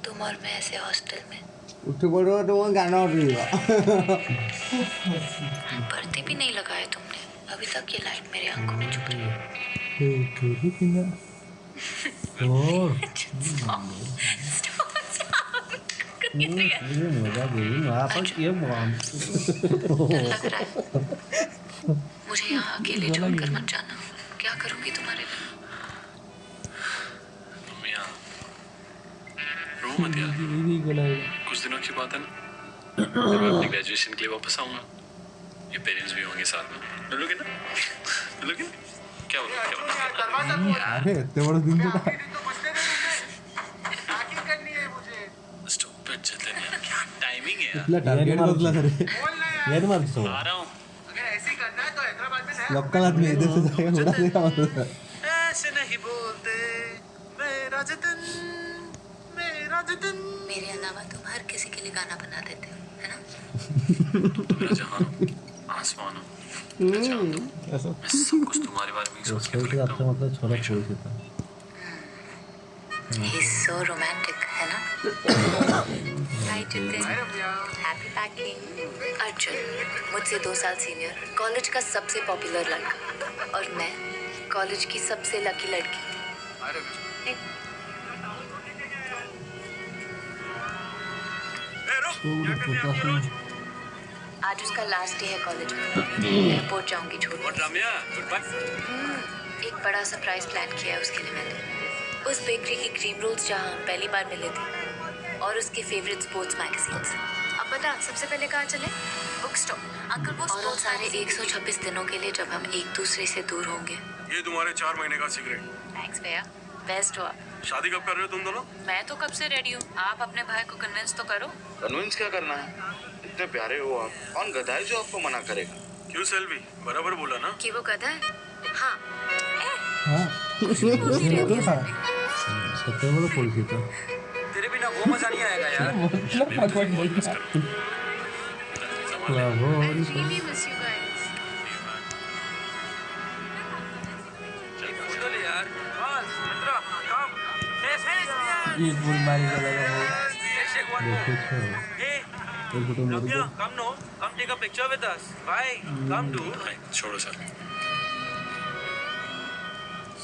S6: तुम और मैं ऐसे हॉस्टल में?
S4: उठ पड़ो तो वो गाना उठेगा।
S6: पर्दे भी नहीं लगाए तुमने अभी तक, ये लाइट मेरी आंखों में चुभ रही है। लग रहा है मुझे यहाँ अकेले छोड़कर मत जाना। क्या करूँगी तुम्हारे लिए?
S9: रो मत यार, कुछ दिनों की बात है ना, मैं अपने ग्रेजुएशन के लिए वापस आऊंगा, ये पेरेंट्स भी होंगे साथ में। मिलोगे ना? मिलोगे ना? क्या बोला?
S3: अरे इतने बड़े दिन तो था।
S9: स्टॉप इट जितन यार, क्या टाइमिंग है यार।
S3: इतना टारगेट बदला करे।
S12: यार मार दो।
S9: आ रहा हूँ।
S3: लोकल आदमी इधर से जाएगा बड़ा देखा मतलब।
S9: ऐसे नहीं बोलते मेरा जतन, मेरा जतन।
S6: मेरे अलावा तुम हर किसी के लिए गाना बना देते हो, है ना?
S9: तुम मेरा जहान हो, आसमान हो, मैं चांद हूँ।
S3: ऐसा
S9: मैं सब कुछ तुम्हारे बारे में ही सोच के
S12: उसके आपका मतलब छोरा छोड़ के था।
S6: He's so romantic, है ना? Hi Jitin, happy packing. Arjun, मुझसे 2 साल सीनियर, कॉलेज का सबसे पॉपुलर लड़का, और मैं कॉलेज की सबसे लकी लड़की। आज उसका लास्ट डे है कॉलेज में, एयरपोर्ट जाऊंगी छोड़ने। एक बड़ा सरप्राइज प्लान किया है उसके लिए मैंने। उस बेकरी की क्रीम रोल्स जहाँ हम पहली बार मिले थे, और उसके फेवरेट स्पोर्ट्स मैगजीन्स। अब बता सबसे पहले कहाँ चले? बुक स्टॉप अंकल वो, और उन सारे 126 दिनों के लिए जब हम एक दूसरे से दूर होंगे।
S9: ये तुम्हारे 4 महीने का सिगरेट।
S6: थैंक्स भैया, बेस्ट हुआ।
S9: शादी कब कर रहे हो तुम दोनों?
S6: मैं तो कब से रेडी हूँ, आप अपने भाई को कन्विंस तो करो।
S15: कन्विंस क्या करना है, इतने प्यारे हो आप, कौन गधा है जो आपको मना करेगा?
S9: क्यों सेल्वी, बराबर बोला ना
S6: कि वो गधा है? हाँ
S12: सत्य वाला पोल था।
S5: तेरे बिना वो मजा नहीं आएगा यार।
S3: ये फुल मारी चलेगा वो। देखो
S5: Ramya, come no, come take a picture with us. Why? Come do.
S9: छोड़ो सर।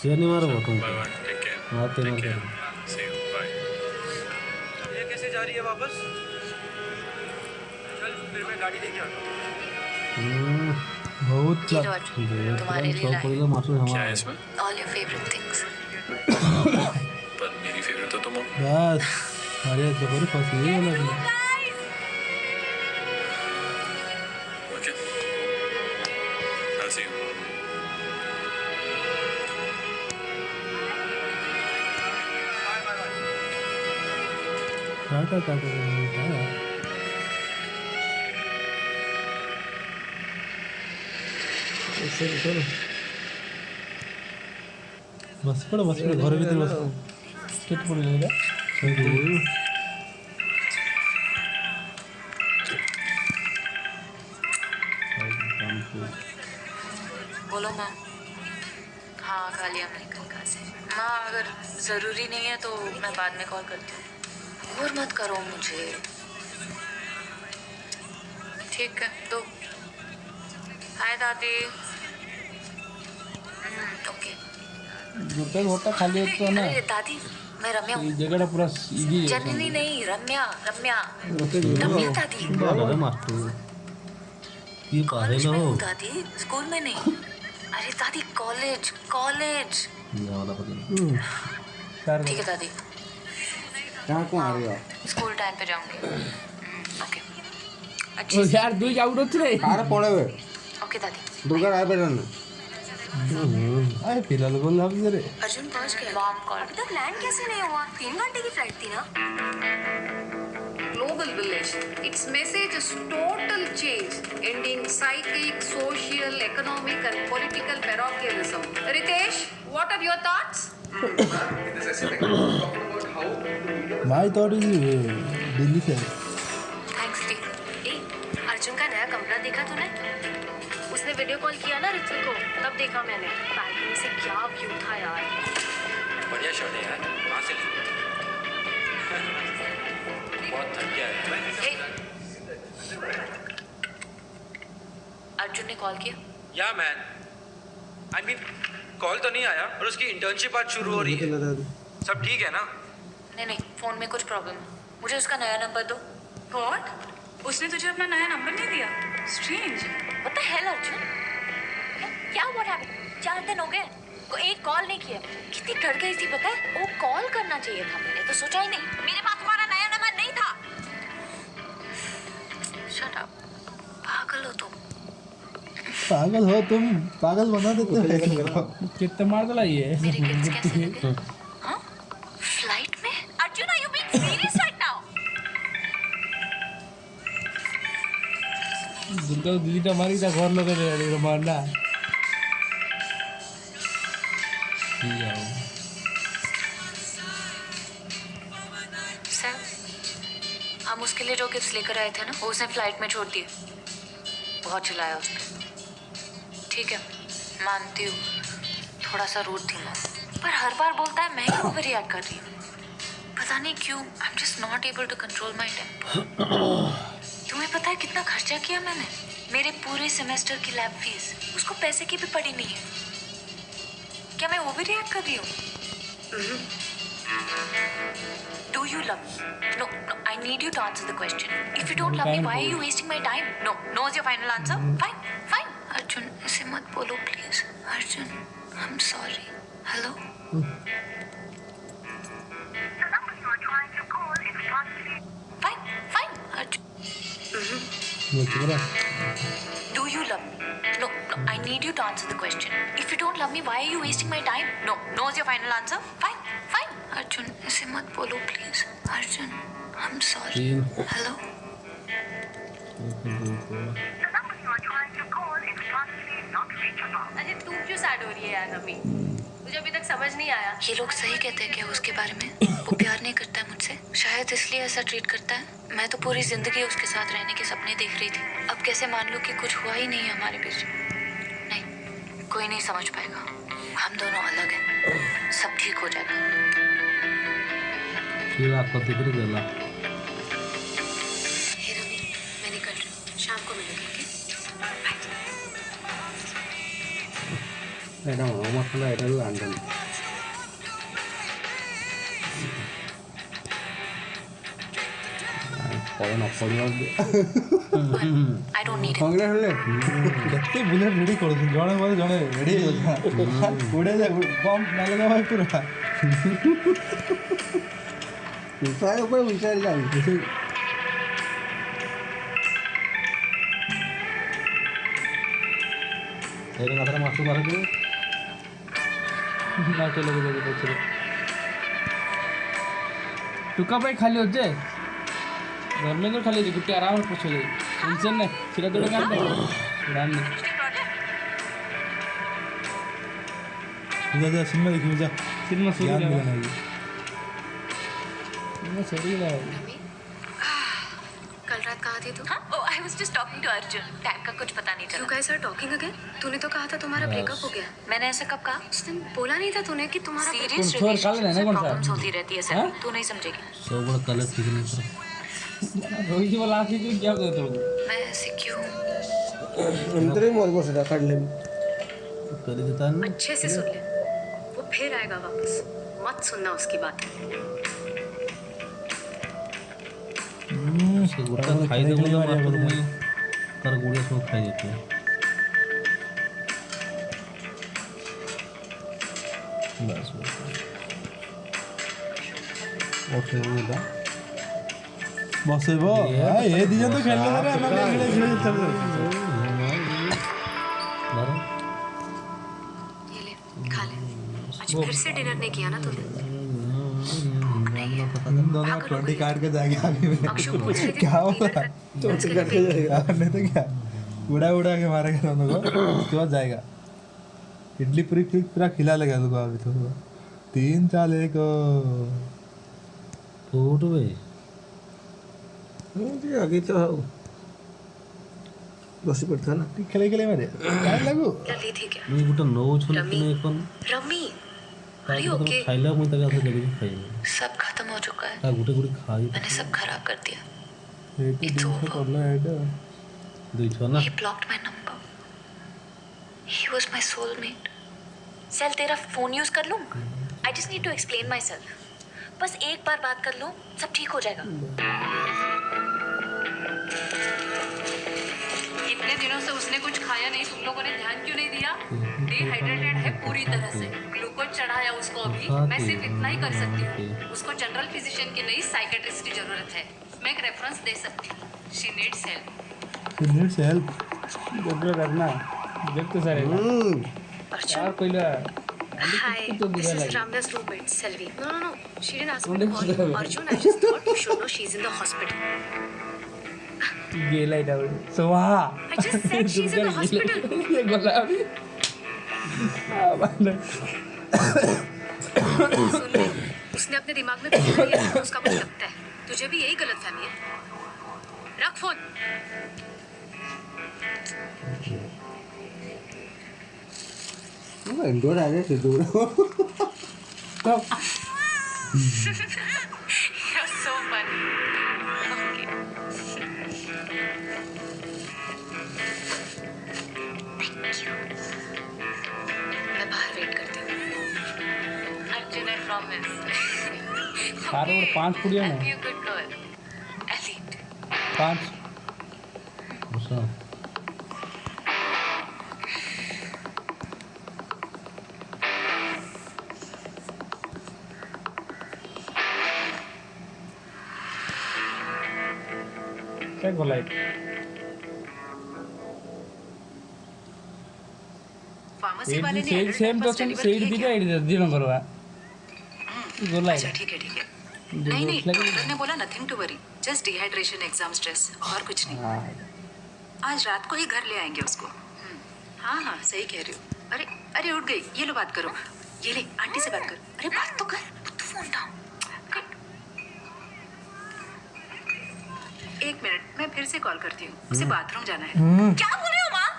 S12: शेयर नहीं मारो तुम।
S9: Bye bye, take care.
S12: मारते मारते।
S9: See you, bye.
S5: ये कैसे जा रही है वापस? चल फिर मैं गाड़ी लेके आता हूँ।
S3: बहुत
S6: तुम्हारे लिए
S9: क्या है इसमें?
S6: All your favourite things.
S9: पर मेरी फेवरेट तो तुम हो।
S3: बस अरे जबर फंसी है वाला भी।
S9: Okay, I'll see you.
S3: Tata Tata चलो बस पड़ो घर भीतर बस केट पड़ जाएगा।
S6: बोलो माँ। हाँ खा लिया मैंने कल का से। माँ अगर ज़रूरी नहीं है तो मैं बाद में कॉल करती हूँ, और मत करो मुझे। ठीक है तो हाय दादी। ओके
S3: होता खाली होता ना।
S6: अरे दादी मैं रम्या हूँ।
S3: जगह पूरा इजी है।
S6: जननी नहीं रम्या, रम्या रम्या दादी।
S12: अरे मास्टर ये पागल हो।
S6: दादी स्कूल में नहीं, अरे दादी कॉलेज कॉलेज।
S12: ये वाला पता नहीं।
S6: ठीक है दादी।
S4: कहाँ को आ रही हो?
S6: स्कूल टाइम पे जाऊंगी। ओके
S2: ओ यार तू जाऊ रे
S4: कार पड़े हुए
S6: ओके दादी।
S4: दुर्गा राय बेटन
S3: आए फिलहाल बोल रहा हूँ रे।
S6: अर्जुन पहुंच गया। Mom call.
S10: अभी तक लैंड कैसे नहीं हुआ? 3 घंटे की फ्लाइट थी ना।
S4: लो
S6: village. Its message is total change, ending psychic, social, economic and political parochialism. Ritesh, what are your thoughts?
S3: My thought is delicious.
S10: Thanks डी। ए, अर्जुन का नया कमरा देखा तूने? उसने वीडियो कॉल किया ना ऋतु को, तब देखा मैंने। बालकनी से क्या व्यू था यार।
S9: बढ़िया शॉट है यार, कहाँ से ली? बहुत थक गया है।
S10: ए, अर्जुन ने कॉल किया?
S11: या मैन, आई मीन कॉल तो नहीं आया और उसकी इंटर्नशिप आज शुरू हो रही है। सब ठीक है ना?
S10: नहीं नहीं, फोन में कुछ प्रॉब्लम है। मुझे उसका नया नंबर दो।
S7: व्हाट? उसने तुझे अपना नया नंबर नहीं दिया? Strange.
S10: What the hell Arjun? क्या what happened? 4 दिन हो गए, को एक कॉल नहीं किया। कितनी डर गई थी पता है? वो कॉल करना चाहिए था, मैंने तो सोचा ही नहीं। मेरे पास तुम्हारा नया नंबर नहीं था। Shut up. पागल हो तुम।
S3: पागल हो तुम, पागल बना देते हो।
S2: कितना मार डाला ये?
S10: मेरे किड्स कैसे लगे? हाँ? फ्लाइट में? Arjun, are you being serious right now?
S2: Durga दीदी हमारी था घर लोग रे मारना।
S10: सर, हम उसके लिए जो गिफ्ट्स लेकर आए थे ना, वो उसने फ्लाइट में छोड़ दिए। बहुत चिल्लाया उस पर। ठीक है, मानती हूँ, थोड़ा सा रूड थी मैं, पर हर बार बोलता है मैं ही ओवर रिएक्ट कर रही हूँ। पता नहीं क्यों, I am just not able to control my temper. तुम्हें पता है कितना खर्चा किया मैंने? मेरे पूरे सेमेस्टर की लैब फीस, उसको पैसे की भी पड़ी नहीं है। क्या मैं ओवर रिएक्ट कर रही हूँ? Do you love me? No, I need you to answer the question. If you don't love me, why are you wasting my time? No is your final answer? Fine. Arjun, ऐसे मत बोलो please. Arjun, I'm sorry. Hello? Fine. Arjun. Do you love me? No, I need you to answer the question. If you don't love me, why are you wasting my time? No is your final answer? Fine. Arjun, ऐसे मत बोलो please. Arjun, I'm sorry. Hello?
S13: अरे तू क्यों sad हो रही है यार अभी? मुझे अभी तक समझ नहीं आया।
S10: ये लोग सही कहते हैं क्या उसके बारे में? वो प्यार नहीं करता है मुझसे, शायद इसलिए ऐसा ट्रीट करता है। मैं तो पूरी जिंदगी उसके साथ रहने के सपने देख रही थी। अब कैसे मान लूं कि कुछ हुआ ही नहीं है हमारे बीच? नहीं, कोई नहीं समझ पाएगा। हम दोनों अलग हैं, सब ठीक हो जाएगा।
S12: फिर आपका दिक्कत गला।
S10: हे रवि, मैं निकल रही हूँ, शाम को मिलेंगे।
S4: এটা মশলা এটা আনবেন পড়ে না পড়িবার
S10: I don't need it.
S4: Congratulate
S3: କେତେ ବୁଲେଟ୍ ରେଡ଼ି କରୁଛନ୍ତି, ଜଣେ ବୋଲେ ଜଣେ ରେଡ଼ି ହେଇଯାଉଛନ୍ତି। ଉଡ଼େ ଯା ବମ୍ ନାଲେ ଭାଇ ପୁରା।
S4: ଉଷାଏ ଉପରେ ଉଷାଏ ଯାଇ ସେଇଟା ମାତ୍ର ମାସକୁ ବାହାରକୁ
S2: नाटे लगे जाके पछरे टुका भाई खाली हो जाए घर में तो खाली गुट्टी आराम से पूछ ले टेंशन नहीं सीधा तो काम दे राम ने
S3: जा सिनेमा देखिए जा
S2: सिनेमा
S3: ज्ञान
S2: सुनी
S3: मिलना है।
S2: मैं सड़ी ना
S10: कल रात कहाँ थी तू? Oh, I was just talking to Arjun. Time का कुछ पता नहीं चला।
S6: You guys are talking again? तूने तो कहा था तुम्हारा ब्रेकअप हो गया।
S10: मैंने ऐसा कब कहा?
S6: उस दिन बोला नहीं था तूने कि तुम्हारा
S10: सीरियस
S2: कौन सा काले
S10: रिलेशनशिप
S2: रहना,
S10: में
S2: कौन सा?
S10: प्रॉब्लम्स होती रहती है सर, तू नहीं समझेगी।
S12: सब बड़ा कलर ठीक नहीं कर
S2: रोहित जी वाला आखिर क्या कहते हो?
S10: मैं ऐसे क्यों?
S4: এমনি মরব সেটা কাটলে
S12: कर देता है ना।
S6: अच्छे से सुन ले, वो फिर आएगा वापस, मत सुनना उसकी बात।
S12: से गुट्टा खाई दे मुझे मार कर मुझे तर गुड़िया सब खाई देते हैं। बस
S4: और फिर वो था
S3: ବସେଇବ ଏ ଦି ଜଣ ତ ଖେଳିଲେ ଥରେ ଆମେ ଖେଳିଲେ
S10: ये ले, खा ले। आज फिर से डिनर नहीं किया ना तूने?
S12: मामला तो
S3: हम दोनों 20 काट के जाएंगे आगे में क्या होगा 20 काट के जाएगा नहीं तो क्या उड़ा के मारेगा दोनों को उसके बाद जाएगा इडली पूरा खिला लेगा तुमको अभी तो 3-4-1
S12: फूट भाई
S4: आगे तो बस पड़ता ना
S3: खेले मेरे काय लागू
S6: लली थी क्या
S12: मैं गुटा नो छोले तूने कौन
S6: रमी
S12: अरे ओके खाइला मैं तक आसे लगे खाई
S6: सब खत्म हो चुका है
S12: का गुटे खाई
S6: मैंने सब खराब कर दिया
S3: It's over.
S12: He
S6: blocked my number. He was my soulmate.
S16: चल तेरा फोन यूज कर लूं? I just need to explain myself. बस एक बार बात कर लूं, सब ठीक हो जाएगा.
S7: इतने दिनों से उसने कुछ खाया नहीं, तुम लोगों ने ध्यान क्यों नहीं दिया? डिहाइड्रेटेड है पूरी तरह से. ग्लूकोज चढ़ाया उसको अभी. मैं सिर्फ इतना ही कर सकती हूँ. उसको जनरल फिजिशियन की नहीं साइकेट्रिस्ट की जरूरत है. मैं एक रेफरेंस दे सकती हूँ. She needs help.
S2: डॉक्टर करना जब तो सारे यार कोई ला
S16: Hi, this is Ramya's roommate, Selvi. No. She didn't ask me to call you. Arjun, I just thought you should know she's in the hospital.
S2: गेला डाउन सो वाह
S16: I just said she's in the hospital.
S2: ये बोला अभी
S7: सुन ले, उसने अपने दिमाग में कुछ लिया है, उसका कुछ लगता है. तुझे भी यही गलतफहमी है. रख फोन.
S4: इंडोर आ गए थे दूर
S7: You're so funny. Okay.
S6: Thank you. मैं बाहर वेट करती हूँ.
S7: Arjun, I promise.
S2: सारे और 5 पुड़िया
S7: I'll
S2: ना
S7: be a good girl. Elite.
S2: 5
S12: अच्छा
S2: क्या बोला
S7: फार्मेसी वाले ने एडल्ट
S2: सेम तो
S7: डायपर्स
S2: सेड
S7: डिलीवर
S2: भी
S7: किए
S2: का दी नंबर हुआ बोला
S7: अच्छा ठीक है नहीं डॉक्टर ने बोला nothing to worry just dehydration exam stress और कुछ नहीं आज रात को ही घर ले आएंगे उसको हाँ सही कह रही हो अरे उठ गई ये लो बात करो ये ले आंटी से बात कर अरे बात तो कर तू फोन डाउन एक मिनट मैं फिर से कॉल करती हूँ उसे बाथरूम जाना है क्या बोल रही हो माँ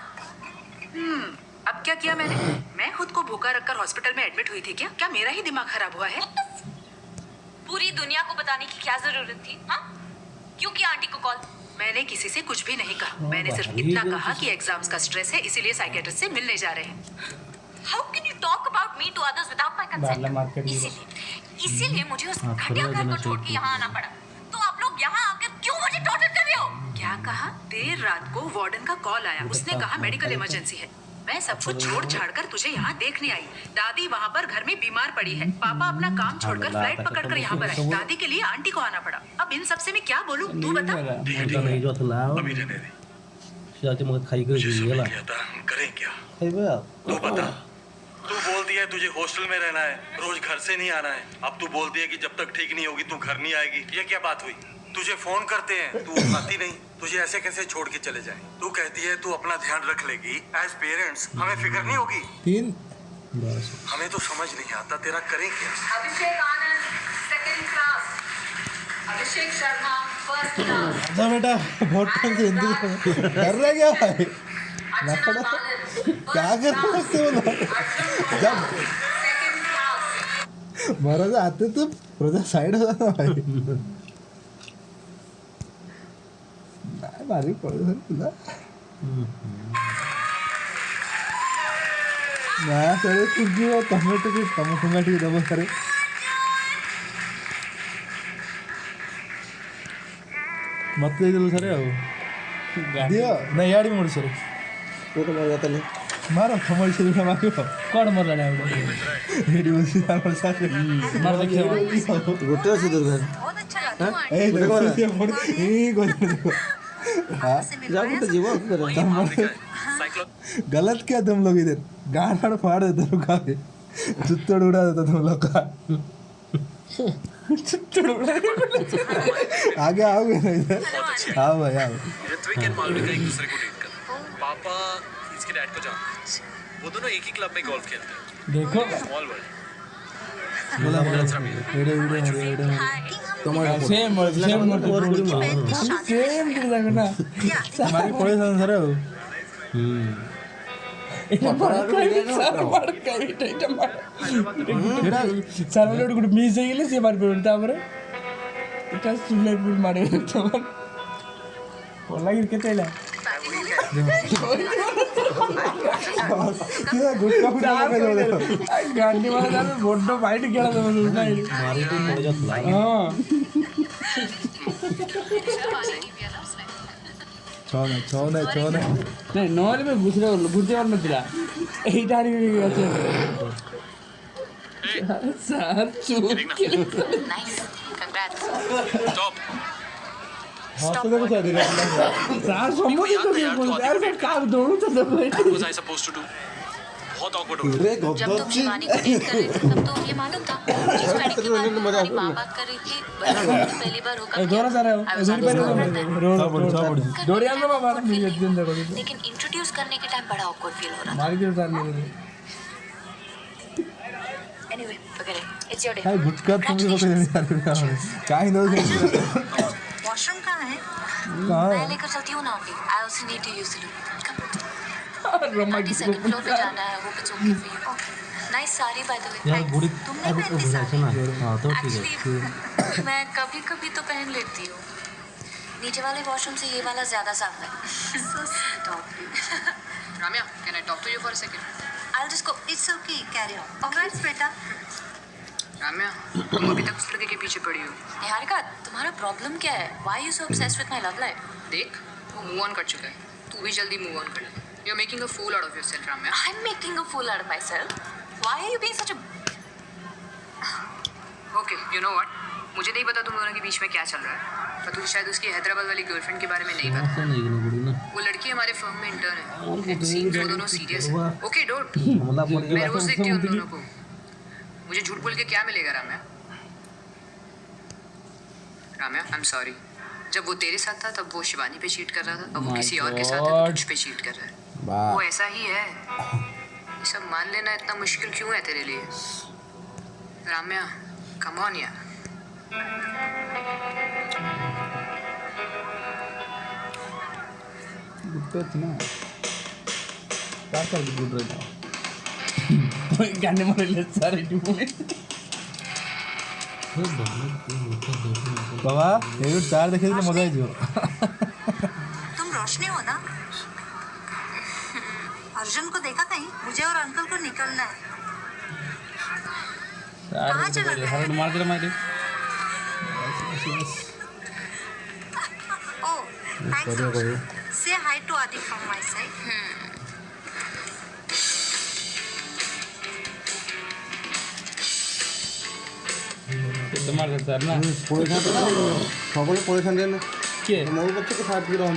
S7: अब क्या किया मैं खुद को भूखा रखकर हॉस्पिटल में एडमिट हुई थी क्या मेरा ही दिमाग खराब हुआ है
S16: पूरी दुनिया को बताने की क्या जरूरत थी हाँ क्यों किया आंटी को कॉल
S7: मैंने किसी से कुछ भी नहीं कहा मैंने सिर्फ इतना कहा कि एग्जाम्स का स्ट्रेस है इसीलिए साइकियाट्रिस्ट से मिलने जा रहे हैं
S16: how can you talk about me to others without my consent इसीलिए मुझे उस घटिया घर को छोड़ के यहाँ आना पड़ा तो आप लोग यहाँ आकर क्यों मुझे टॉर्चर कर रहे हो
S7: क्या कहा देर रात को वार्डन का कॉल आया उसने कहा मेडिकल इमरजेंसी है मैं सब कुछ छोड़ छाड़ कर तुझे यहाँ देखने आई दादी वहाँ पर घर में बीमार पड़ी है पापा अपना काम छोड़कर फ्लाइट पकड़कर यहाँ पर आए दादी के लिए आंटी को आना पड़ा अब इन सब से मैं क्या बोलूँ तू बता
S12: नहीं जो था
S15: अभी रहने दे
S12: शायद मुझे खाई कर दिया
S15: करें क्या
S12: खाई बे
S15: तू बता तू बोल दिया तुझे हॉस्टल में रहना है रोज घर से नहीं आना है अब तू बोल दिया कि जब तक ठीक नहीं होगी तू घर नहीं आएगी ये क्या बात हुई तुझे फोन करते हैं तू आती नहीं तुझे ऐसे कैसे छोड़ के चले जाए तू कहती है तू अपना ध्यान रख लेगी एज पेरेंट्स हमें फिक्र नहीं होगी
S3: 3
S15: हमें तो समझ नहीं आता तेरा करें क्या
S8: Abhishek Anand second class Abhishek Sharma first class
S3: अच्छा बेटा बहुत टाइम से हिंदी कर रहा क्या है क्या कर रहे हो जब महाराज आते तो प्रोजा साइड हो जाता भाई भारी पड़े सर तुला ना सर तुझी वो टमाटो की दबो सर मत ले चलो सर आओ दियो नहीं याडी मोड़ सर
S4: वो तो मर जाता ले
S3: मारो खमल से ना मारो
S2: कौन मरला ना उडो
S3: रेडी उसी साल साथ
S2: मार देखियो
S4: गोटे से दूर घर
S16: बहुत अच्छा लगा
S3: ए देखो ना ये देखो हाँ
S4: जाओ तो जीवो
S3: गलत क्या तुम लोग इधर गाना फाड़ देते हो काफी जुत्तोड़ उड़ा देता तुम लोग का आगे आओगे ना इधर? आओ भाई आओ।
S9: ऋत्विक एंड मालविका एक दूसरे को डेट कर रहे हैं। पापा इसके डैड को जानते हैं। वो दोनों एक ही क्लब में गोल्फ खेलते हैं।
S2: देखो
S9: स्मॉल वर्ल्ड।
S3: बोला
S2: सेम ना
S3: हमारी पड़े सर
S2: ಸರ್ವರ್ ಕೂಡ ಮೀಸ್ ಆಗಿಲ್ಲ ಸೇ ಮಾಡ್ಬಿಟ್ಟು ಅವರೇ ಇಟ್ಟ ಸುಳ್ಳೆ ಬಿಲ್ ಮಾಡಿ ಒಳಗಿರ್ಕತ್ತೆ ಇಲ್ಲ ಗಾಂಧಿ ಮಾಡಿದ್ರೆ ದೊಡ್ಡ ಬೈಟ್ ಕೇಳೋದು ನೋಡಿ ಗುರ್ತಿ ಬರ್ತಿಲ್ಲ এইটা আছে স্যার স্যার সম্মতি তো यार मैं काम दौड़ू तो
S9: was I supposed to do? बहुत awkward हो गया।
S16: जब तुम शिवानी को डेट कर रहे थे तब तो ये मालूम था जिस वेडिंग के बारे में तुम्हारी माँ बात कर रही थी पहली बार होगा लेकिन इंट्रोड्यूस करने के टाइम बड़ा awkward फील हो रहा था एनीवे वगैरह इट्स योर डे
S3: हाय गुटका तुम लोग को नहीं आ रहा है क्या ही दोस्त
S16: वॉशरूम कहाँ है मैं लेकर चलती हूँ ना अभी I also need to use it romantic second floor पे जाना है वो pitch okay for you nice sari by the way
S12: यार बुरी
S16: तुमने पहनी साड़ी
S12: हाँ तो ठीक है
S16: मैं कभी कभी तो पहन लेती हूँ नीचे वाले वॉशरूम से ये वाला ज्यादा साफ है so sweet of you
S7: Ramya, can I talk to you for a second?
S16: I'll just go. It's okay. Carry on. Congrats, बेटा.
S7: Ramya, तुम अभी तक उस लड़के के पीछे पड़ी हो।
S16: निहारिका, तुम्हारा प्रॉब्लम क्या है? Why are you so obsessed with my love life?
S7: देख, वो मूव ऑन कर चुका है। तू भी जल्दी मूव ऑन कर ले। You're making a fool out of yourself, Ramya.
S16: I'm making a fool out of myself. Why are you being such a?
S7: Okay, you know what? मुझे नहीं पता तुम दोनों के बीच में क्या चल रहा है, पर तुझे शायद उसकी हैदराबाद वाली गर्लफ्रेंड के बारे में नहीं पता। वो लड़की हमारे फर्म में इंटर्न है। It seems वो दोनों सीरियस है। Okay, don't. मैं रोज देखती हूँ उन दोनों को। मुझे झूठ बोल के क्या मिलेगा राम्या? Ramya, I'm sorry. जब वो तेरे साथ था तब वो शिवानी पे चीट कर रहा था, अब वो किसी और के साथ है तो तुझ पे चीट कर रहा है। वो ऐसा ही है। ये सब मान लेना इतना मुश्किल क्यों है तेरे लिए? राम्या, come on यार।
S2: ना क्या कर गुड रहा गाने मारे सारे टूने
S3: बाबा ये चार देखे तो मजा आई जो
S16: तुम रोशनी हो ना? अर्जुन को देखा कहीं? मुझे और अंकल को निकलना है। कहाँ चला गया?
S2: मार दे मार दे
S16: Oh, thanks Roshan. Say hi to Adi from my side.
S2: তোমার স্যার না
S4: পরীক্ষা তো সকলে পরীক্ষা দেন না
S2: কে
S4: মোর কাছে তো সাথ দিয়ে রহন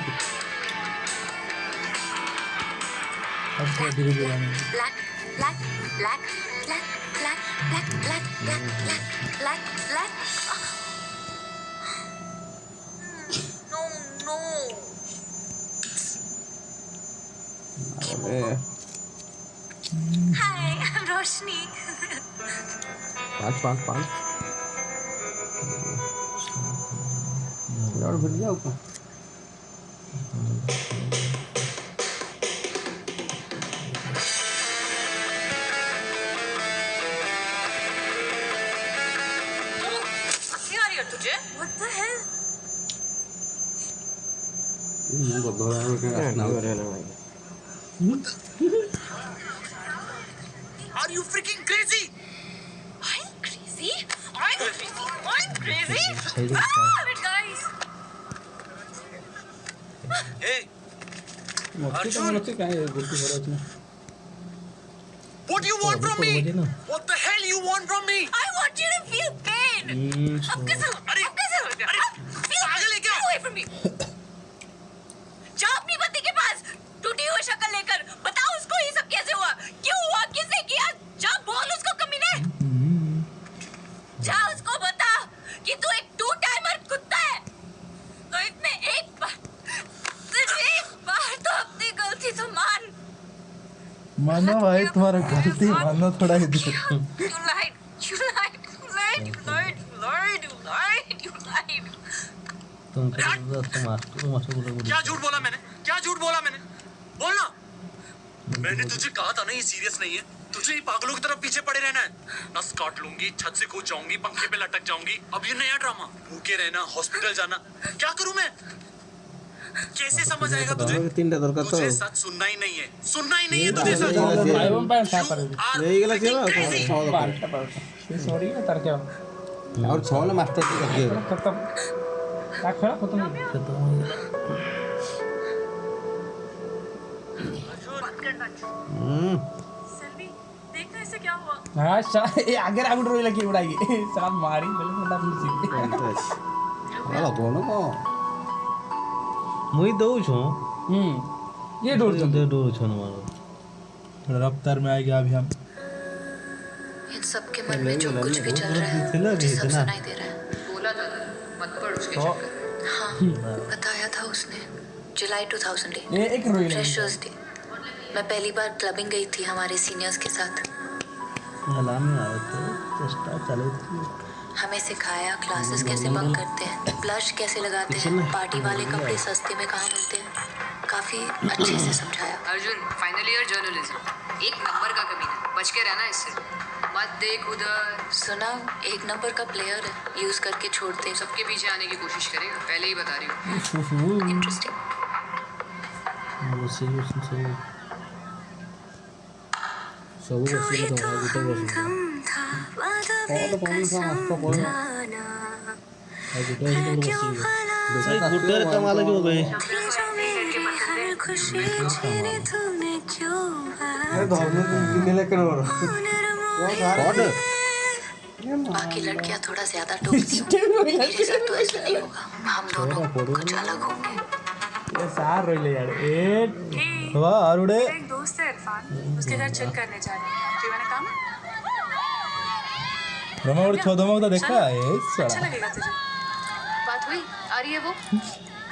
S2: আচ্ছা ধীরে ধীরে
S16: Black, black, black, black, black, black, black, black, black, black, black. No, no. Hi, I'm Roshni.
S4: पाँच और फिर जाओ का
S16: हंसी आ रही है तुझे? What the hell?
S5: Are you freaking crazy?
S16: I'm crazy? I'm crazy? I'm crazy? Guys!
S5: Hey,
S2: Arjun! What
S5: do you want from me? What the hell you want from me?
S16: I want you to feel pain! अब कैसे हो गया? Get away from me! जाओ अपनी पति के पास! टूटी हुई शक्ल लेकर बताओ उसको ये सब कैसे हुआ? क्यों हुआ? किसने किया? जा बोल उसको कमीने! जा उसको बता!
S3: मानो भाई तुम्हारा गलती मानो थोड़ा इधर
S16: You lied. You lied. You lied. You lied. You lied. You lied. You lied.
S12: तुम मास्टर बोला
S15: क्या झूठ बोला मैंने? क्या झूठ बोला मैंने? बोलना। मैंने तुझे कहा था ना ये सीरियस नहीं है। तुझे ही पागलों की तरफ पीछे पड़े रहना है। नस काट लूंगी, छत से कूद जाऊंगी, पंखे पे लटक जाऊंगी। अब ये नया ड्रामा, भूखे रहना, हॉस्पिटल जाना, क्या करूं मैं? कैसे समझ आएगा तुझे? तुझे सच सुनना ही नहीं है, सुनना ही नहीं है तुझे सच।
S2: सॉरी तार क्या
S4: और 6 मास्टर की करके
S2: खत्म का खेला खत्म
S10: सेल्वी देखना इसे क्या हुआ।
S2: हां ये आगे आगे रोई लगी उड़ाई साला मारी बोले मुंडा मुसी
S4: वाला बोलो को
S12: मुई दऊ छो
S2: ये डोर
S12: छो मारो
S3: रफ्तार में आ गया अभी हम।
S6: इन सबके मन में जो कुछ भी चल रहा है मुझे सब सुनाई दे रहा है।
S7: बोला था मत पड़ उसके चक्कर।
S6: हाँ बताया था उसने। जुलाई 2008
S2: ये एक रोई लगी
S6: फ्रेशर्स डे। मैं पहली बार क्लबिंग गई थी हमारे सीनियर्स के साथ।
S12: हला में आए थे चेष्टा चले थी।
S6: हमें सिखाया क्लासेस कैसे बंक करते हैं, ब्लश कैसे लगाते हैं, पार्टी वाले कपड़े सस्ते में कहाँ मिलते हैं। काफी अच्छे से समझाया।
S7: अर्जुन फाइनल ईयर जर्नलिज्म एक नंबर का कमीना, बच के रहना इससे। मत देख उधर।
S6: सुना 1 नंबर का प्लेयर है, यूज करके छोड़ते हैं।
S7: सबके पीछे आने की कोशिश करेगा, पहले ही बता रही हूँ।
S6: इंटरेस्टिंग।
S12: वो सीरियस से सब बसी तो गुटे बसी
S4: और पानी सा मस्त बोल
S12: गुटे तो बसी सही गुटे कमाल की हो गई।
S4: अरे धर्म कितने लेकर हो रहा
S6: बाकी लड़कियां थोड़ा ज्यादा टोकती हैं। मेरे साथ तो ऐसा नहीं होगा, हम दोनों कुछ अलग होंगे।
S2: ये सार रोई ले यार ए
S3: वाह आरुड़े
S10: मेरा एक दोस्त है इरफान, उसके घर चिल करने जा रहे हैं। तो मैंने कहा
S3: रमा और 6 धमाका देखा है
S10: अच्छा
S3: साला।
S10: लगेगा तुझे।
S13: बात हुई आ रही है वो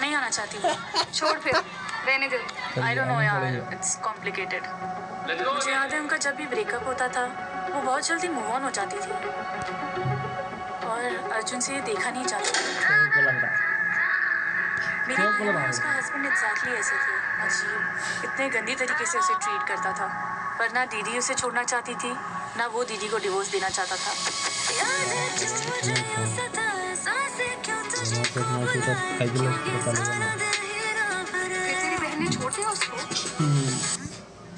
S10: नहीं आना चाहती हूँ।
S13: छोड़ फिर रहने दे।
S10: आई डोंट नो यार, इट्स कॉम्प्लिकेटेड। मुझे याद है उनका जब भी ब्रेकअप होता था वो बहुत जल्दी मूव ऑन हो जाती थी और अर्जुन से ये देखा नहीं जाता। मेरी बहन और उसका हस्बैंड एग्जैक्टली ऐसे थे, अजीब, इतने गंदी तरीके से उसे ट्रीट करता था। पर ना दीदी उसे छोड़ना चाहती थी ना वो दीदी को डिवोर्स देना चाहता था।
S13: तेरी बहन ने छोड़ दिया उसको।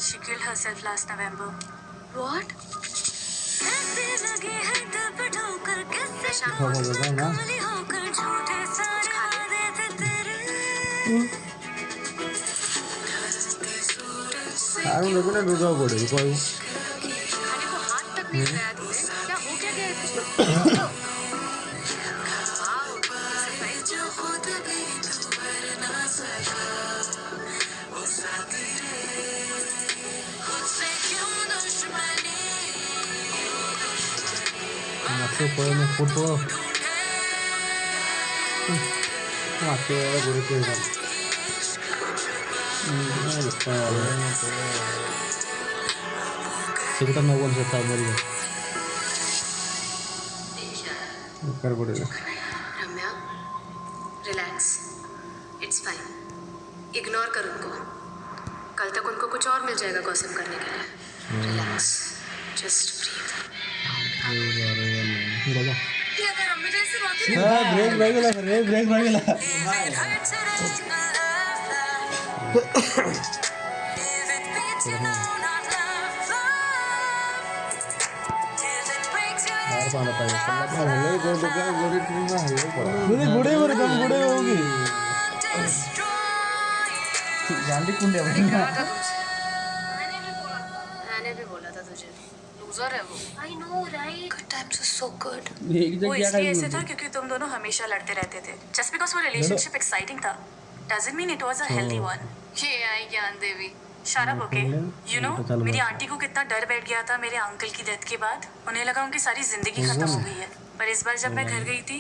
S10: She killed herself last November.
S13: What?
S4: Aaron लेकिन डूबा पड़े कोई
S13: खाने को हाथ तक नहीं लगाया तूने, क्या हो क्या गया है तुझे?
S12: मास्टर कोई में फोटो
S4: मास्टर वाला गुरु के काम
S12: सिकटा में कौन सा था मर गया
S4: कर पड़ेगा।
S6: रम्या रिलैक्स, इट्स फाइन। इग्नोर कर उनको, कल तक उनको कुछ और मिल जाएगा गॉसिप करने के लिए। Relax, just breathe.
S12: बाबा
S10: ये अगर अम्मी जैसे बात
S3: हां ब्रेक भाई गेला रे ब्रेक भाई गेला
S12: मार पाना पाए
S4: हेलो को दुकान गोरी ट्री में हेलो पड़ा
S3: मुझे गुड़े और कम गुड़े होगी
S2: गांधी कुंडे
S13: मैंने भी बोला था तुझे, लूजर है वो।
S6: I know, right? Good times are so good.
S10: वो इसलिए ऐसे था क्योंकि तुम दोनों हमेशा लड़ते रहते थे। Just because वो रिलेशनशिप एक्साइटिंग था doesn't mean it was a healthy one.
S13: ये आई ज्ञान देवी।
S10: Shut up, okay? You know, मेरी आंटी को कितना डर बैठ गया था मेरे अंकल की डेथ के बाद। उन्हें लगा उनकी सारी जिंदगी खत्म हो गई है। पर इस बार जब मैं घर गई थी,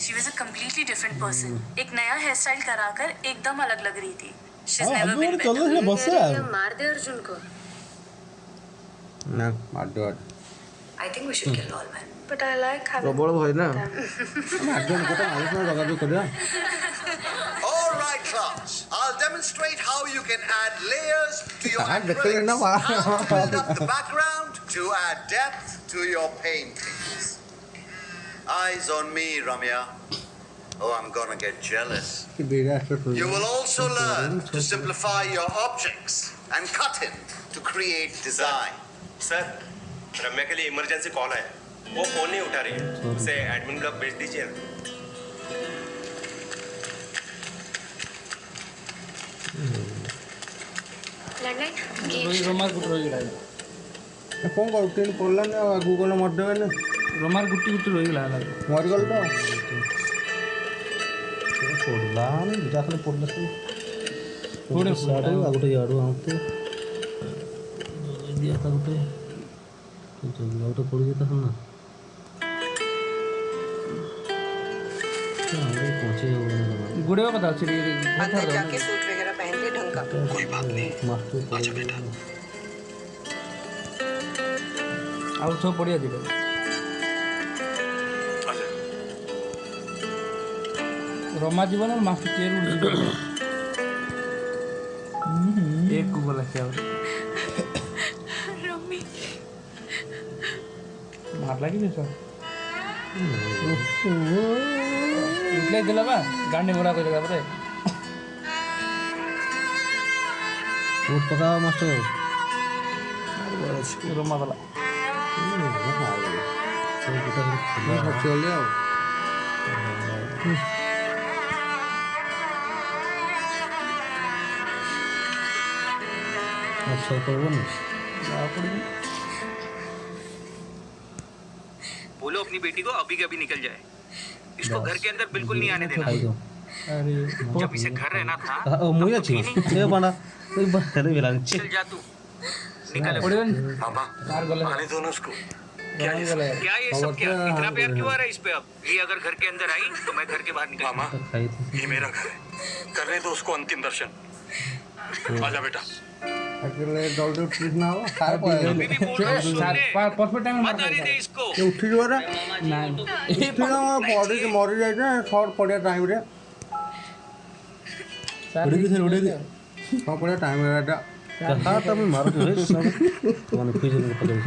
S10: she was a completely different person. एक नया हेयर स्टाइल कराकर एकदम अलग लग रही थी। She's never been better.
S6: मार दे अर्जुन को।
S4: ना मार
S7: I think we should kill all men.
S13: But I like having
S4: प्रबल भय ना
S13: them.
S4: मार कोटा मालिश ना जगह जो करिया
S17: All right, class. I'll demonstrate how you can add layers to your acrylics.
S4: ना
S17: How to build up the background to add depth to your paintings. Eyes on me, Ramya. Oh, I'm gonna get jealous. You will also learn to simplify your objects and cut in to create design.
S18: Sir, Ramya के लिए emergency call है। वो phone नहीं उठा रही है। उसे admin block भेज दीजिए ना।
S2: रोमार गुट्टी रोई गला
S4: कौन का उठेन पड़ला ना गूगल में मर देवे ना
S2: रोमार गुट्टी गुट्टी रोई गला
S4: मर गल तो
S12: पड़ला जाखले पड़ला तो
S2: थोड़े
S12: साडे आगुटे याडू आते दिया था गुटे तो आउट पड़ गया था ना पहुंचे
S2: गुड़े का बताओ चलिए
S8: अंदर जाके सूट वगैरह पहन के ढंग का
S18: कोई बात नहीं। आजा बेटा।
S2: ଆଉ ସବୁ ପଡ଼ିଆ ଯିବେ ରମା ଯିବ ନା ମାସ ଚେର ଯିବ ଏକ କୁ ଗଲା ସେ ଆଉ
S7: रम्मी
S2: ମାର ଲାଗି ଦେଶ ଇଟଲେ ଦେଲା ବା ଗାଣ୍ଡି ମୋଡ଼ା କରି ଦେଲା ପରେ
S12: वोट पकाओ मास्टर
S2: ରମା ବାଲା
S4: चल जाओ
S12: अच्छा करो ना
S5: बोलो अपनी बेटी को अभी के अभी निकल जाए। इसको घर के अंदर बिल्कुल नहीं आने देना।
S2: अरे
S5: जब इसे घर रहना था
S12: ओ मुया छी ए बना ओई बरे बेला छी
S5: चल जा तू निकल।
S18: मामा आने दो ना उसको।
S5: क्या ये सब क्या इतना प्यार क्यों आ रहा है इस पे? अब ये अगर घर के अंदर आई तो मैं घर के बाहर निकल।
S15: मामा ये मेरा घर है, करने दो उसको अंतिम दर्शन। आजा बेटा।
S4: अकेले डॉल्टर प्लीज ना हो खाए
S2: परफेक्ट टाइम
S5: मत आने दे इसको।
S4: ये उठी जो रे
S2: ना
S4: उठी ना बॉडी के मर जाए ना शॉर्ट पड़े टाइम रे
S3: उड़े दे सर उड़े दे
S4: हां पड़े टाइम रे बेटा
S12: कहा तब मारो रे सब तो ने फिर ने पकड़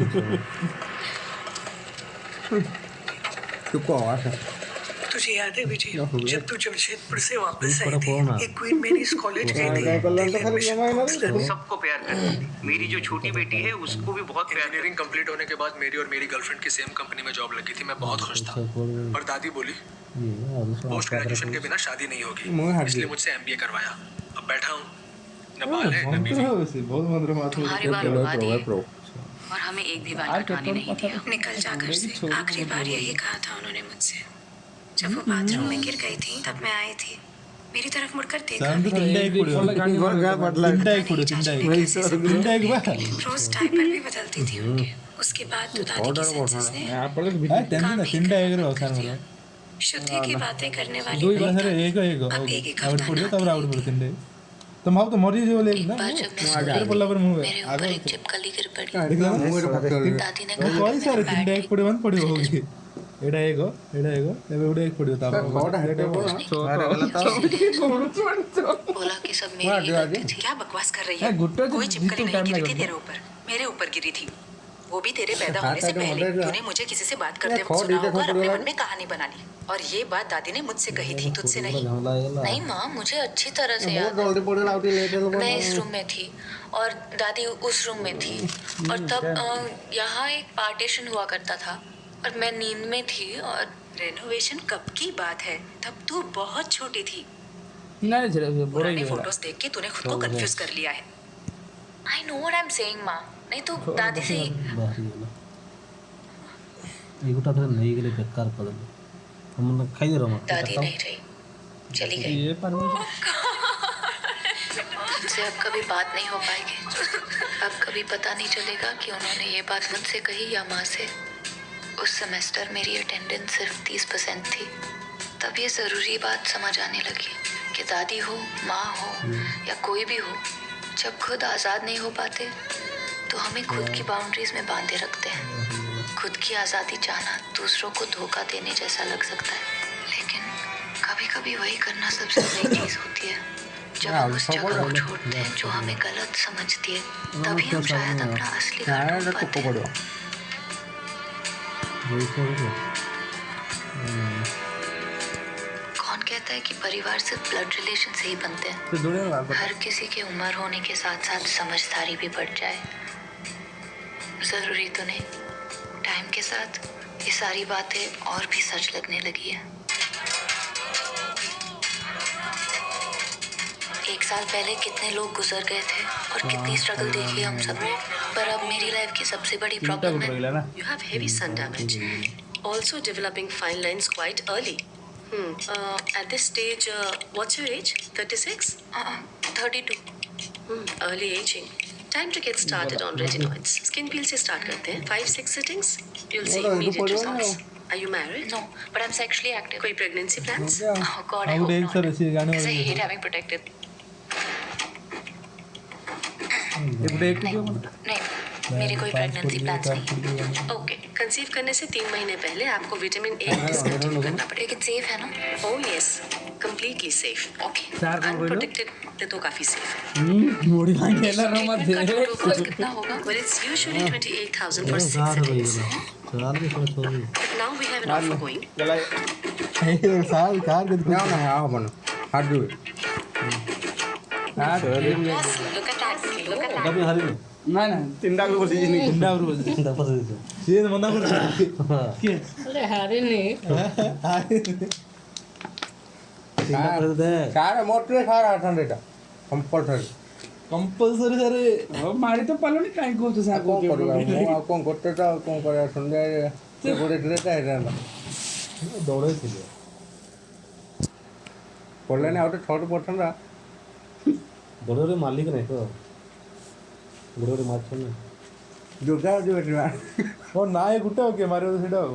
S4: चुप हो आशा
S8: तुझे याद है विजय जब तू जमशेदपुर से वापस आई थी एक क्वीन मेरी इस कॉलेज गई थी
S5: सबको प्यार करती थी। मेरी जो छोटी बेटी है उसको भी बहुत प्यार।
S9: इंजीनियरिंग कंप्लीट होने के बाद मेरी और मेरी गर्लफ्रेंड की सेम कंपनी में जॉब लगी थी। मैं बहुत खुश था और दादी बोली पोस्ट ग्रेजुएशन के बिना शादी नहीं होगी, इसलिए मुझसे एमबीए करवाया। अब बैठा हूँ, न बाल है न बीवी।
S7: तुम्हारी बात हुआ दी और हमें एक भी बाल कटवाने नहीं दिया। निकल जाकर से आखिरी बार यही कहा था उन्होंने मुझसे। जब वो बाथरूम में गिर गई थी तब मैं आई थी, मेरी तरफ मुड़कर देखा भी नहीं। रोज डायपर भी बदलती थी उनके। उसके बाद तो दादी की सेंसेस ने शुद्धि की बातें करने वाली अब एक एक हफ्ता
S3: तुम आओ तो मरी जो ले ना
S7: बार जब
S3: आगे बोला पर मुंह
S7: मेरे ऊपर एक चिपकली गिर पड़ी। दादी ने
S3: कहा कोई सारे तिंडा एक पड़ी बंद पड़ी होगी एडा एगो एबे उडे एक पड़ी ता बड़ा हेटे बोला
S7: बोला कि सब मेरी गलती थी। क्या बकवास कर रही है? कोई चिपकली नहीं गिरी थी तेरे ऊपर, मेरे ऊपर गिरी थी। वो भी तेरे पैदा होने से पहले। तूने मुझे किसी से बात करते वक्त सुना होगा और अपने मन में कहानी बना ली। और ये बात दादी ने मुझसे कही थी, तुझसे नहीं। नहीं माँ, मुझे अच्छी तरह से याद है। मैं इस रूम में थी और दादी उस रूम में थी और तब यहाँ एक पार्टीशन हुआ करता था और मैं नींद में थी। और रेनोवेशन कब की बात है? तब तू बहुत छोटी थी। पुराने फोटोज देख के तूने खुद को कंफ्यूज कर लिया है। I know what I'm saying माँ। नहीं तो दादी से
S12: एगोटा तो नहीं गेले बेकार कर दे हम न खाई दे रहा
S7: दादी नहीं रही, चली गई। तुमसे अब कभी बात नहीं हो पाएगी। अब कभी पता नहीं चलेगा कि उन्होंने ये बात मुझसे कही या माँ से। उस सेमेस्टर मेरी अटेंडेंस सिर्फ 30% थी। तब ये ज़रूरी बात समझ आने लगी कि दादी हो, माँ हो या कोई भी हो, जब खुद आज़ाद नहीं हो पाते
S6: तो हमें खुद की बाउंड्रीज में बांधे रखते हैं। खुद की आज़ादी चाहना दूसरों को धोखा देने जैसा लग सकता है, लेकिन कभी कभी वही करना सबसे बड़ी चीज़ होती है। जब हम उस जगह को छोड़ते हैं जो हमें गलत समझती है, तभी हम शायद अपना असली घर ढूंढ पाते हैं। कौन कहता है कि परिवार सिर्फ ब्लड रिलेशन से ही बनते हैं? हर किसी की उम्र होने के साथ साथ समझदारी भी बढ़ जाए जरूरी तो नहीं। टाइम के साथ ये सारी बातें और भी सच लगने लगी है। 1 साल पहले कितने लोग गुजर गए थे और कितनी स्ट्रगल देखी हम सब ने, पर अब मेरी लाइफ की सबसे बड़ी प्रॉब्लम है
S19: You have heavy sun damage. Also developing fine lines quite early. At this stage, what's your age? 36?
S6: 32.
S19: Early aging. Time to get started on retinoids. Skin peel से start करते हैं. 5-6 sittings. You'll see immediate results. Are you married?
S6: No, but I'm sexually active.
S19: कोई pregnancy plans?
S6: Oh God, I hope not. Because I hate having protected. नहीं, मेरे कोई pregnancy plans नहीं।
S19: Okay, conceive करने से 3 महीने पहले आपको विटामिन ए डिस्कंटिन्यू करना पड़ेगा।
S6: लेकिन सेफ है ना?
S19: Oh yes, completely safe. Okay, unprotected तो काफी सेफ है।
S2: मोड़ी लाइन खेला ना मत दे।
S19: कितना होगा? Well, it's usually 28,000 for 6 sittings. But now we have an offer going. Boss, look at that. Look at that.
S2: না না তিনটা করে বসে জিনি তিনটা করে বসে
S3: তিনটা বসে সে মনে করছে কি
S2: আরে হারেনি
S4: ସାର୍ ମୋଟରେ ସାର୍ 800 କମ୍ପଲସରି
S2: ସାର୍ ମାରି ତ ପାରିଲନି କାହିଁ କହୁଛ ସାର୍
S4: କ'ଣ କରିବା ମୁଁ ଆଉ କ'ଣ ଗୋଟେଟା ଆଉ କ'ଣ କରିବା ସନ୍ଧ୍ୟାରେ ଗୋଟେ ଡ୍ରେସ୍ଟା ହେଇଥାନ୍ତା ଦୌଡ଼େଇଥିଲେ ପଡ଼ିଲାନି ଆଉ ଗୋଟେ ଛଅଟ ପଡ଼ିଥାନ୍ତା
S1: ଦୌଡ଼ରେ ମାଲିକ ନାହିଁ ତ ଗୋଡ଼ରେ ମାଛ ନାହିଁ
S4: ଯୋଗା ଅଛି ବେଟିବା
S3: ହଁ ନାଇଁ ଗୋଟେ ଆଉ କିଏ ମାରିବ ସେଇଟା ଆଉ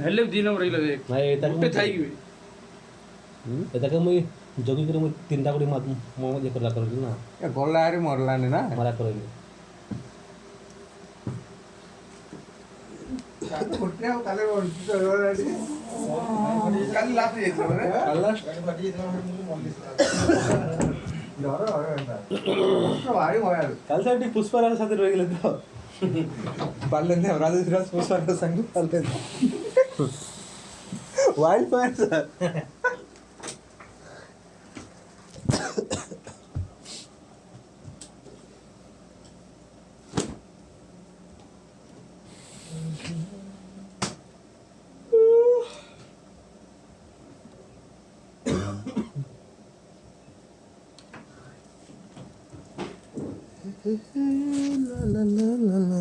S2: ହେଲେ ଦୁଇ ନମ୍ବର ହେଇଗଲା
S1: ନାଇଁ ଏଇଟା
S2: ଗୋଟେ ଥାଇକି
S1: ଏଟାକେ ମୁଇଁ ଜଗିକରି ମୁଇଁ 3ଟା କରି ମୋ ଇଏ କରିଲା କରିଲି ନା
S4: ଗଲା ଆରି ମରଲାନି ନା
S1: ମାରା କରିଲି
S4: କାଲି ଲାଷ୍ଟ ଯାଇଥିଲା
S3: କାଲି ସାର୍ ଟିକେ ପୁଷ୍ପାରାଜ ସାଥେ ରହିଗଲେ ତ ପାରିଲେନି ଆଉ ରାଜେଶ ପୁଷ୍ପାରାଜ ସାଙ୍ଗେ ପାରିଲେନି wild fire sir la la la la la